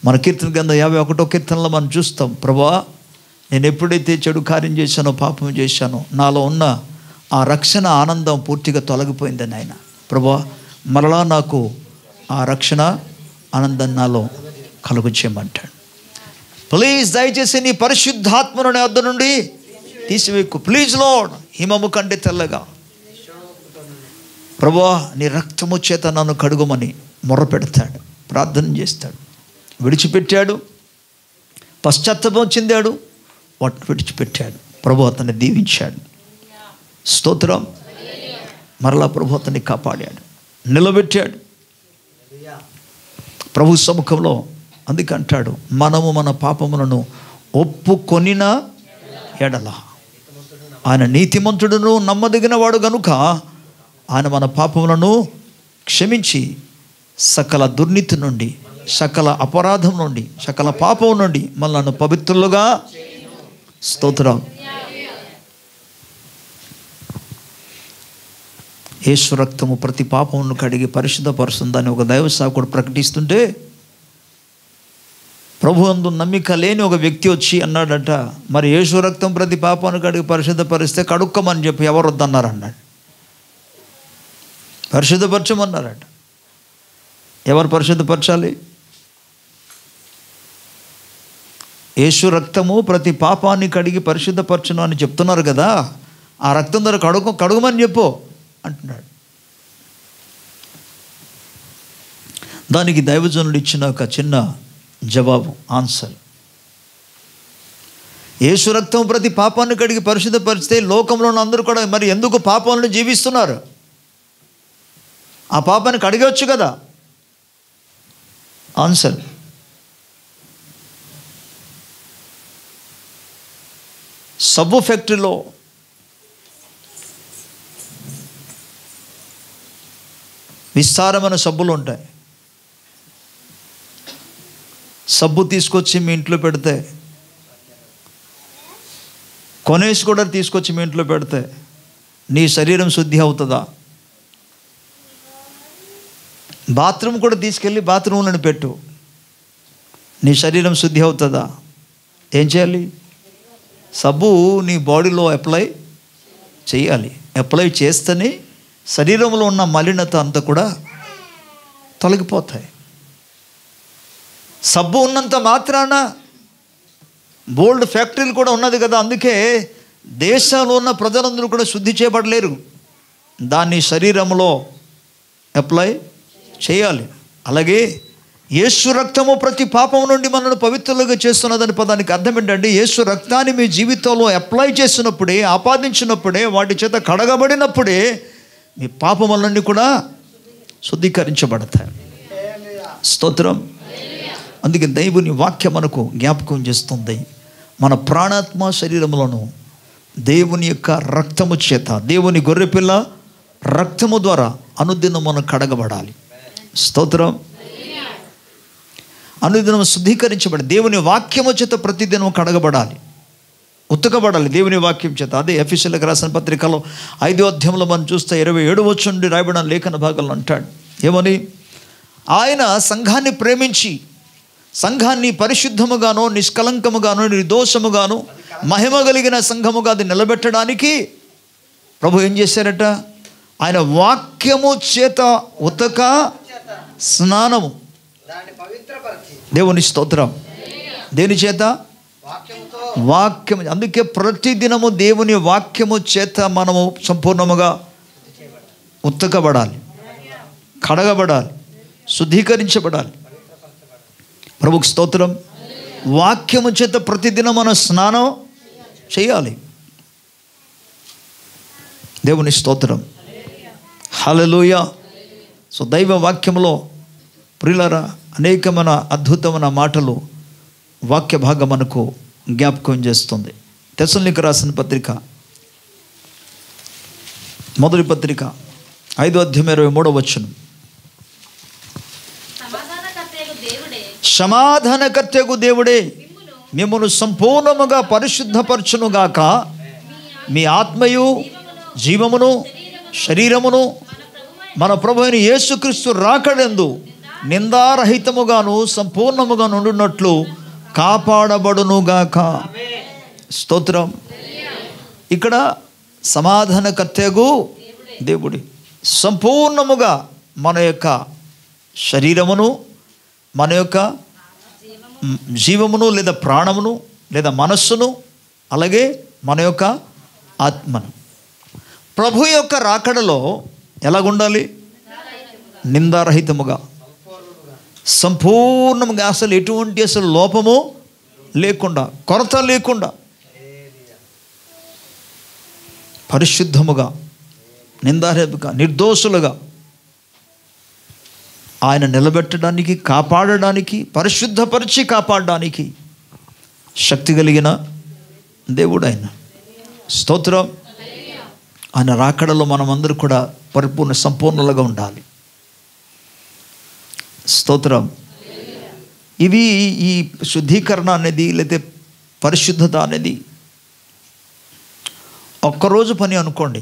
మన కీర్తన గ్రంథం 51వ కీర్తనలో మనం చూస్తాం, ప్రభువా నేను ఎప్పుడైతే చెడు కార్యం చేశానో, పాపం చేశానో, నాలో ఉన్న ఆ రక్షణ ఆనందం పూర్తిగా తొలగిపోయిందని ఆయన. ప్రభువా మరలా నాకు ఆ రక్షణ ఆనందం నాలో కలుగు చేయమంటాడు. ప్లీజ్ దయచేసి నీ పరిశుద్ధాత్మను నా వద్ద నుండి తీసివేకు. ప్లీజ్ లార్డ్, హిమము కంటే తెల్లగా ప్రభువా నీ రక్తము చేత నన్ను కడుగుమని మొర్ర పెడతాడు, ప్రార్థన చేస్తాడు. విడిచిపెట్టాడు, పశ్చాత్తాపం చెందాడు, వాటిని విడిచిపెట్టాడు. ప్రభు అతన్ని దీవించాడు. స్తోత్రం. మరలా ప్రభు అతన్ని కాపాడాడు, నిలబెట్టాడు ప్రభు సముఖంలో. అందుకే అంటాడు, మనము మన పాపములను ఒప్పుకొనిన ఎడల ఆయన నీతిమంతుడును నమ్మదగిన వాడు గనుక ఆయన మన పాపములను క్షమించి సకల దుర్నీతి నుండి, సకల అపరాధం నుండి, సకల పాపం నుండి మనల్ని పవిత్రులుగా. స్తోత్రం. యేసు రక్తము ప్రతి పాపమును కడిగి పరిశుద్ధపరుస్తుందని ఒక దైవ సేవకుడు ప్రకటిస్తుంటే, ప్రభు అందు నమ్మిక లేని ఒక వ్యక్తి వచ్చి అన్నాడట, మరి యేసు రక్తం ప్రతి పాపాన్ని కడిగి పరిశుద్ధపరిస్తే కడుక్కోమని చెప్పి ఎవరు వద్దన్నారు అన్నాడు. పరిశుద్ధపరచమన్నారట. ఎవరు పరిశుద్ధపరచాలి? యేసు రక్తము ప్రతి పాపాన్ని కడిగి పరిశుద్ధపరచును అని చెప్తున్నారు కదా, ఆ రక్తం ద్వారా కడుగమని చెప్పు అంటున్నాడు. దానికి దైవజనుడు ఇచ్చిన ఒక చిన్న జవాబు, ఆన్సర్. యేసు రక్తం ప్రతి పాపాన్ని కడిగి పరిశుద్ధపరిస్తే లోకంలో అందరూ కూడా మరి ఎందుకు పాపాలను జీవిస్తున్నారు? ఆ పాపాన్ని కడిగవచ్చు కదా. ఆన్సర్, సబ్బు ఫ్యాక్టరీలో విస్తారమైన సబ్బులు ఉంటాయి. సబ్బు తీసుకొచ్చి మీ ఇంట్లో పెడితే, కొనేసి కూడా తీసుకొచ్చి మీ ఇంట్లో పెడితే నీ శరీరం శుద్ధి అవుతుందా? బాత్రూమ్ కూడా తీసుకెళ్ళి బాత్రూంలను పెట్టు, నీ శరీరం శుద్ధి అవుతుందా? ఏం చేయాలి? సబ్బు నీ బాడీలో అప్లై చేయాలి. అప్లై చేస్తేనే శరీరంలో ఉన్న మలినత అంతా కూడా తొలగిపోతాయి. సబ్బు ఉన్నంత మాత్రాన బోల్డ్ ఫ్యాక్టరీలు కూడా ఉన్నది కదా. అందుకే దేశంలో ఉన్న ప్రజలందరూ కూడా శుద్ధి చేయబడలేరు. దాన్ని శరీరంలో అప్లై చేయాలి. అలాగే యేసు రక్తము ప్రతి పాపం నుండి మనల్ని పవిత్రులుగా చేస్తున్నదని పదానికి అర్థం ఏంటంటే, యేసు రక్తాన్ని మీ జీవితంలో అప్లై చేసినప్పుడే, ఆపాదించినప్పుడే, వాటి చేత కడగబడినప్పుడే మీ పాపములన్నీ కూడా శుద్ధీకరించబడతాయి. స్తోత్రం. అందుకే దేవుని వాక్యం మనకు జ్ఞాపకం చేస్తుంది, మన ప్రాణాత్మ శరీరములను దేవుని యొక్క రక్తము చేత, దేవుని గొర్రెపిల్ల రక్తము ద్వారా అనుదినం మనం కడగబడాలి. స్తోత్రం. అనుదినం శుద్ధీకరించబడి దేవుని వాక్యము చేత ప్రతిదినం కడగబడాలి, ఉతకబడాలి దేవుని వాక్యం చేత. అదే ఎఫెసీయులకు రాసిన పత్రికలో 5వ అధ్యాయంలో మనం చూస్తే 27 వచ్చి నుండి రాయబడిన లేఖన భాగంలో అంటాడు, ఏమని? ఆయన సంఘాన్ని ప్రేమించి సంఘాన్ని పరిశుద్ధముగాను, నిష్కలంకముగాను, నిర్దోషముగాను, మహిమ కలిగిన సంఘముగా అది నిలబెట్టడానికి ప్రభు ఏం చేశారట? ఆయన వాక్యము చేత ఉతక స్నానము, దేవుని స్తోత్రం. దేని చేత? వాక్యం. అందుకే ప్రతిదినము దేవుని వాక్యము చేత మనము సంపూర్ణముగా ఉతకబడాలి, కడగబడాలి, శుద్ధీకరించబడాలి. ప్రభుకు స్తోత్రం. వాక్యము చేత ప్రతిదినం మనం స్నానం చేయాలి. దేవుని స్తోత్రం. హల్లెలూయా. సో దైవ వాక్యంలో ప్రియులారా అనేకమైన అద్భుతమైన మాటలు వాక్య భాగం మనకు జ్ఞాపకం చేస్తుంది. తెస్సలోనికీయులకు రాసిన పత్రిక, మొదటి పత్రిక 5వ అధ్యాయం 23వ వచనం, సమాధానకర్తయగు దేవుడే మిమ్మును సంపూర్ణముగా పరిశుద్ధపరచునుగాక, మీ ఆత్మయు జీవమును శరీరమును మన ప్రభువైన యేసుక్రీస్తు రాకడందు నిందారహితముగాను సంపూర్ణముగా నుండునట్లు కాపాడబడునుగాక. స్తోత్రం. ఇక్కడ సమాధానకర్తయగు దేవుడి సంపూర్ణముగా మన యొక్క శరీరమును, మన యొక్క జీవమును లేదా ప్రాణమును లేదా మనస్సును, అలాగే మన యొక్క ఆత్మను. ప్రభు యొక్క రాకడలో ఎలాగుండాలి? నిందారహితముగా, సంపూర్ణంగా, అసలు ఎటువంటి అసలు లోపము లేకుండా, కొరత లేకుండా, పరిశుద్ధముగా, నిందారహితముగా, నిర్దోషులుగా ఆయన నిలబెట్టడానికి, కాపాడడానికి, పరిశుద్ధపరిచి కాపాడడానికి శక్తి కలిగిన దేవుడు ఆయన. స్తోత్రం. ఆయన రాకడలో మనమందరూ కూడా పరిపూర్ణ సంపూర్ణలుగా ఉండాలి. స్తోత్రం. ఇవి ఈ శుద్ధీకరణ అనేది లేదా పరిశుద్ధత అనేది ఒక్కరోజు పని అనుకోండి.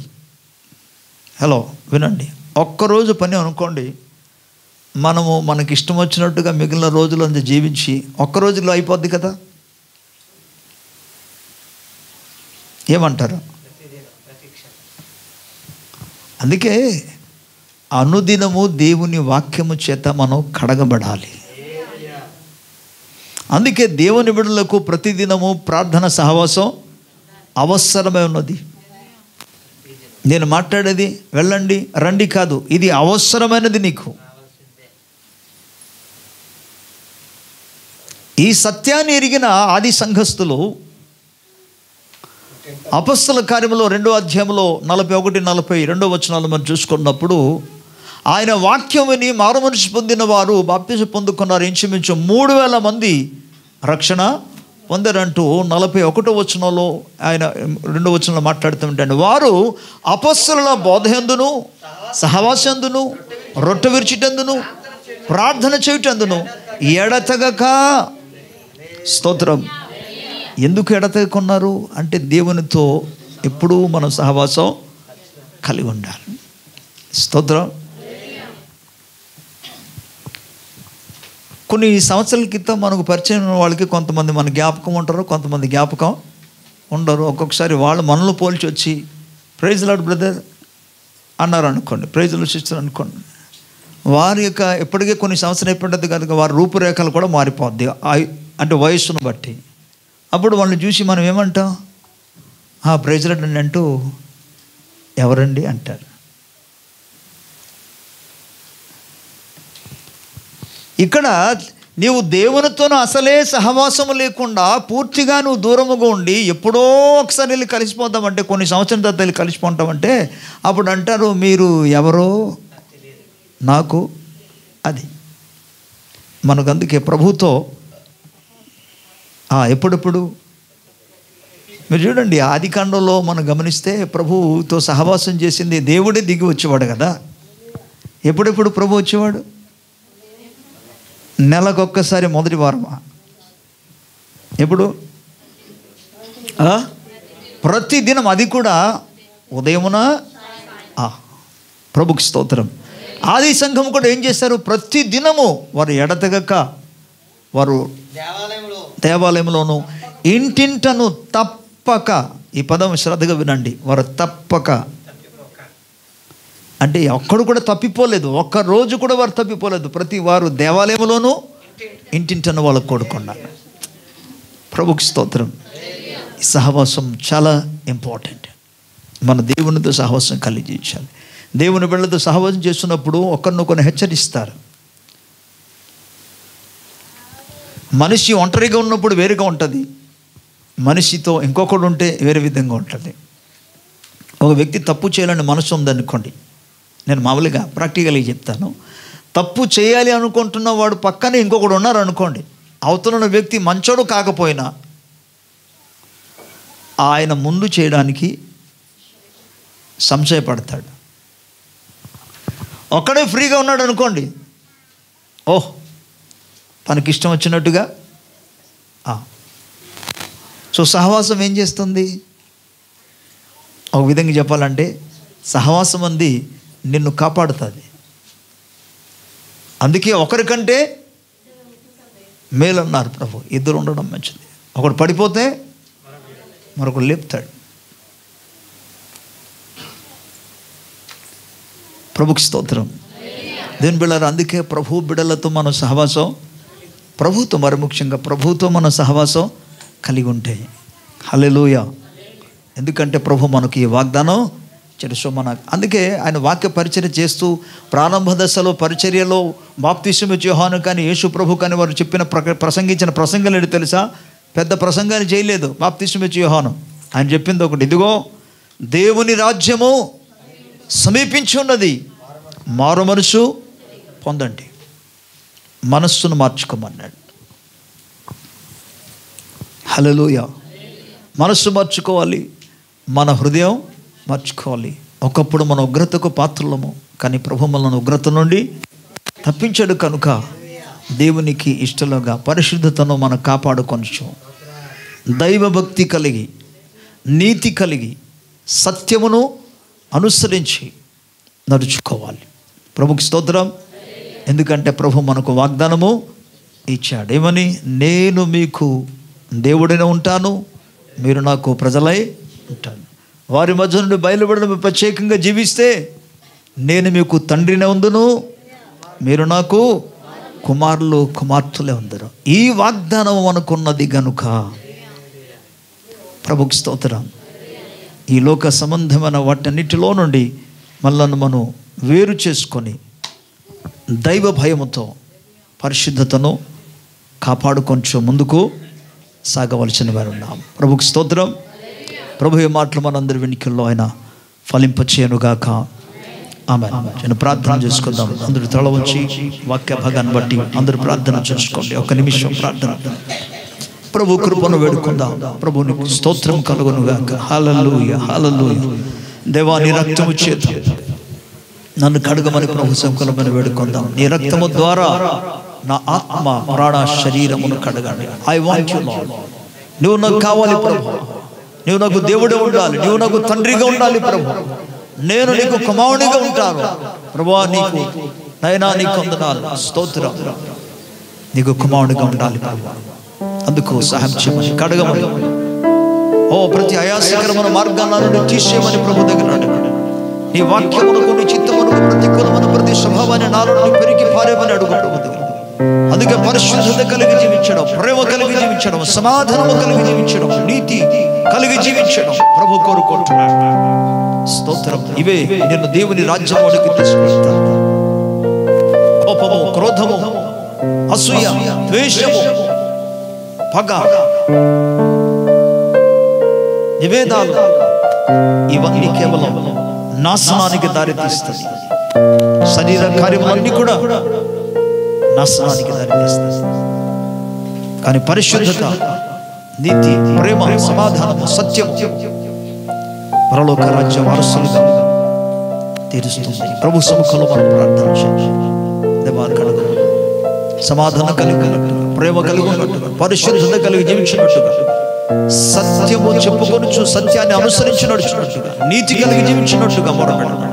హలో వినండి, ఒక్కరోజు పని అనుకోండి. మనము మనకి ఇష్టం వచ్చినట్టుగా మిగిలిన రోజులంతా జీవించి ఒక్క రోజులో అయిపోద్ది కదా. ఏమంటారు? అందుకే అనుదినము దేవుని వాక్యము చేత మనం కడగబడాలి. అందుకే దేవుని బిడ్డలకు ప్రతిదినము ప్రార్థన సహవాసం అవసరమై ఉన్నది. నేను మాట్లాడేది వెళ్ళండి రండి కాదు, ఇది అవసరమైనది నీకు. ఈ సత్యాన్ని ఎరిగిన ఆది సంఘస్థులు అపొస్తల కార్యములో 2వ అధ్యాయంలో 41-42 వచనాలు మనం చూసుకున్నప్పుడు, ఆయన వాక్యం విని మారుమనసు పొందిన వారు బాప్తిసం పొందుకున్నారు. ఇంచుమించు 3000 మంది రక్షణ పొందారంటూ 41వ వచనంలో ఆయన 2వ వచనంలో మాట్లాడుతుంటాడు. వారు అపొస్తలుల బోధయందును, సహవాసందును, రొట్టె విరుచుటందును, ప్రార్థన చేయుటందును ఎడతెగక. స్తోత్రం. ఎందుకు ఎడతెగకున్నారు అంటే దేవునితో ఎప్పుడూ మనం సహవాసం కలిగి ఉండాలి. స్తోత్రం. కొన్ని సంవత్సరాల క్రితం మనకు పరిచయం ఉన్న వాళ్ళకి కొంతమంది మన జ్ఞాపకం ఉంటారు, కొంతమంది జ్ఞాపకం ఉండరు. ఒక్కొక్కసారి వాళ్ళు మనల్ని పోల్చి వచ్చి ప్రైజ్ లార్డ్ బ్రదర్ అన్నారు అనుకోండి, ప్రైజ్ లార్డ్ సిస్టర్ అనుకోండి. వారి యొక్క ఎప్పటికీ కొన్ని సంవత్సరం అయిపోతుంది కనుక వారి రూపురేఖలు కూడా మారిపోద్ది, అంటే వయస్సును బట్టి. అప్పుడు వాళ్ళని చూసి మనం ఏమంటాం? ప్రైజ్ లార్డ్ అని అంటూ ఎవరండి అంటారు. ఇక్కడ నీవు దేవునితోనూ అసలే సహవాసము లేకుండా పూర్తిగా నువ్వు దూరముగా ఉండి ఎప్పుడో ఒకసారి వెళ్ళి కలిసిపోతామంటే, కొన్ని సంవత్సరం తర్వాత వెళ్ళి కలిసిపోతామంటే అప్పుడు అంటారు మీరు ఎవరో నాకు. అది మనకు అందుకే ప్రభుతో ఎప్పుడెప్పుడు మీరు చూడండి, ఆది కాండంలో మనం గమనిస్తే ప్రభుతో సహవాసం చేసింది దేవుడే దిగి వచ్చేవాడు కదా. ఎప్పుడెప్పుడు ప్రభు వచ్చేవాడు? నెలకొక్కసారి మొదటి వారమా? ఎప్పుడు? ప్రతిదినం, అది కూడా ఉదయమున. ప్రభుకి స్తోత్రం. ఆది సంఘం కూడా ఏం చేశారు? ప్రతి దినము వారు ఎడతెగక వారు దేవాలయంలోను ఇంటింటను తప్పక. ఈ పదం శ్రద్ధగా వినండి. వారు తప్పక అంటే ఒక్కడు కూడా తప్పిపోలేదు, ఒక్క రోజు కూడా వారు తప్పిపోలేదు. ప్రతి వారు దేవాలయంలోనూ ఇంటింటను వాళ్ళకు కొడుకున్నారు. ప్రభుకి స్తోత్రం. ఈ సహవాసం చాలా ఇంపార్టెంట్. మన దేవునితో సహవాసం కలిగించాలి. దేవుని బిడ్డలతో సహవాసం చేస్తున్నప్పుడు ఒకరినొకరిని హెచ్చరిస్తారు. మనిషి ఒంటరిగా ఉన్నప్పుడు వేరుగా ఉంటుంది, మనిషితో ఇంకొకడు ఉంటే వేరే విధంగా ఉంటుంది. ఒక వ్యక్తి తప్పు చేయాలని మనసు ఉందనుకోండి, నేను మామూలుగా ప్రాక్టికల్గా చెప్తాను. తప్పు చేయాలి అనుకుంటున్న వాడు పక్కనే ఇంకొకడు ఉన్నారు అనుకోండి, అవతల వ్యక్తి మంచోడు కాకపోయినా ఆయన ముందు చేయడానికి సంశయపడతాడు. ఒక్కడే ఫ్రీగా ఉన్నాడు అనుకోండి, తనకి ఇష్టం వచ్చినట్టుగా. సో సహవాసం ఏం చేస్తుంది? ఒక విధంగా చెప్పాలంటే సహవాసం అంది నిన్ను కాపాడుతుంది. అందుకే ఒకరికంటే మేలన్నారు ప్రభు. ఇద్దరు ఉండడం మంచిది. ఒకడు పడిపోతే మరొకడు లేపుతాడు. ప్రభుకి స్తోత్రం. దేవుని బిడ్డలారా, అందుకే ప్రభు బిడ్డలతో మనం సహవాసం ప్రభుతో, మరి ముఖ్యంగా ప్రభుతో మన సహవాసం కలిగి ఉంటే. హల్లెలూయా. ఎందుకంటే ప్రభు మనకి ఈ వాగ్దానం తెలుసు. అందుకే ఆయన వాక్య పరిచర్య చేస్తూ ప్రారంభ దశలో పరిచర్యలో బాప్తిస్మము యోహాను కానీ యేసు ప్రభు కానీ వారు చెప్పిన ప్రసంగించిన ప్రసంగాలు ఏంటి తెలుసా? పెద్ద ప్రసంగాన్ని చేయలేదు బాప్తిస్మము యోహాను. ఆయన చెప్పింది ఒకటి, ఇదిగో దేవుని రాజ్యము సమీపించి ఉన్నది, మారు మనసు పొందండి, మనస్సును మార్చుకోమన్నాడు. హల్లెలూయా. మనస్సు మార్చుకోవాలి, మన హృదయం మార్చుకోవాలి. ఒకప్పుడు మన ఉగ్రతకు పాత్రలము, కానీ ప్రభు మనల్ని ఉగ్రత నుండి తప్పించాడు కనుక దేవునికి ఇష్టలుగా పరిశుద్ధతను మనం కాపాడుకొనచ్చు. దైవభక్తి కలిగి, నీతి కలిగి, సత్యమును అనుసరించి నడుచుకోవాలి. ప్రభుకి స్తోత్రం. ఎందుకంటే ప్రభు మనకు వాగ్దానము ఇచ్చాడు. ఏమని? నేను మీకు దేవుడైనా ఉంటాను, మీరు నాకు ప్రజలై ఉంటాను. వారి మధ్య నుండి బయలుపడిన ప్రత్యేకంగా జీవిస్తే నేను మీకు తండ్రినే ఉందును, మీరు నాకు కుమారులు కుమార్తెలే ఉందరు. ఈ వాగ్దానం మనకున్నది గనుక ప్రభుకి స్తోత్రం. ఈ లోక సంబంధమైన వాటన్నిటిలో నుండి మనల్ని మనం వేరు చేసుకొని దైవ భయముతో పరిశుద్ధతను కాపాడుకొంచు ముందుకు సాగవలసిన వారు ఉన్నాం. ప్రభుకి స్తోత్రం. ప్రభు ఈ మాటలు మనందరి వెనుకల్లో ఆయన ఫలింపచేయనుగాక. ఆమేన్. నేను ప్రార్థన చేసుకుందాం. అందరూ తల వంచి వాక్య భాగాన్ని బట్టి అందరూ ప్రార్థన చేసుకోండి. ఒక నిమిషం ప్రార్థన. ప్రభు కృపను వేడుకుందాం. ప్రభునికి స్తోత్రం కలుగునుగాక. హల్లెలూయా, హల్లెలూయా. దేవా, నీ రక్తము చేత నన్ను కడగమని ప్రభు సంకల్పమని వేడుకుందాం. నీ రక్తము ద్వారా నా ఆత్మ ప్రాణ శరీరమును కడగండి. I want you lord. నువ్వు నాకు కావాలి ప్రభు. నువ్వు నాకు దేవుడే ఉండాలి, నువ్వు నాకు తండ్రిగా ఉండాలి ప్రభు. నేను నీకు కుమారునిగా ఉంటాను ప్రభువా. నీకు నైనా నీకు వందనాలు, స్తోత్రం. నీకు కుమారునిగా ఉండాలి ప్రభు. అందుకు సహాయం చేయమని, కడగమని, ప్రతి అయాసకరమైన మార్గాలను తీసేయమని ప్రభు దగ్గర అడగండి. నీ వాక్యమునకు, నీ చిత్తమునకు ప్రతికూలమైన ప్రతి స్వభావాన్ని నాలో పెరిగి పారేమని అడుగు ప్రభు దగ్గర. అందుకే పరిశుద్ధత కలిగి జీవించడం, ప్రేమ కలిగి జీవించడం, సమాధానము కలిగి జీవించడం, నీతి కలిగి జీవించడం ప్రభు కోరుకుంటున్నాడు. స్తోత్రం. ఇవే నేను దేవుని రాజ్యంలోకి తీసుకెళ్తాను. కోపము, క్రోధము, అసూయ, ద్వేషము, పగ, నివేదాలు ఇవన్నీ కేవలం నాశనానికి దారితీస్తుంది. శరీర కార్యములన్నీ కూడా నాశనానికి దారితీస్తుంది. కానీ పరిశుద్ధత, నీతి, ప్రేమ, సమాధానము, సత్యం పరలోక రాజ్య వారసులుగా తీరుస్తుంది. ప్రభు సముఖంలో మనం ప్రార్థన చేయాలి. సమాధానం కలిగి, ప్రేమ కలిగి ఉన్నట్టుగా, పరిశుద్ధత కలిగి జీవించినట్టుగా, సత్యము చెప్పుకొనుచు సత్యాన్ని అనుసరించి నడుచున్నట్టుగా, నీతి కలిగి జీవించినట్టుగా మొరపెడతాడు.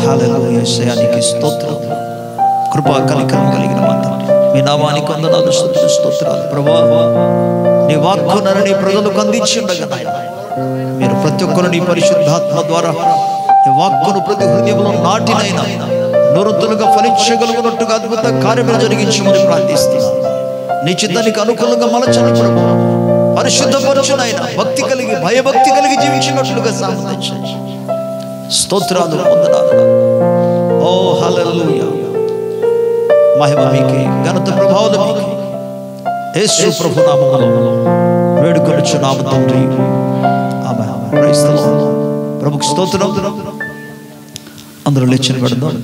హల్లెలూయా. యేసయ్యానికి స్తోత్రం. కృపా కనికరం కలిగిన మా తండ్రి, మీ నామానికి వందనాలు, స్తుతులు, స్తోత్రాలు. ప్రభువా, నీ వాక్కును నీ ప్రజలకు అందించి ఉండగా నాయన, మీరు ప్రతి ఒక్కరు నీ పరిశుద్ధాత్మ ద్వారా నీ వాక్కును ప్రతి హృదయంలో నాటినైనా నూరంతులుగా ఫలించగలుగునట్టుగా అద్భుత కార్యములు జరిగించమని ప్రార్థిస్తున్నాను. నీ చిత్తానికి అనుకూలంగా మలచని ప్రభు, పరిశుద్ధపరచునైనా భక్తి కలిగి, భయభక్తి కలిగి జీవించినట్లుగా సాధించండి. స్తోత్రాలు, వందనాలు. ఓ హల్లెలూయా. మహిమ మీకే, ఘనత ప్రభావం మీకే. యేసు ప్రభు నామములో వేడుకొనుచున్నాము తండ్రి. ఆమేన్. Praise the lord. ప్రభుకి స్తోత్రం. అందరూ లేచి నిలబడదాం.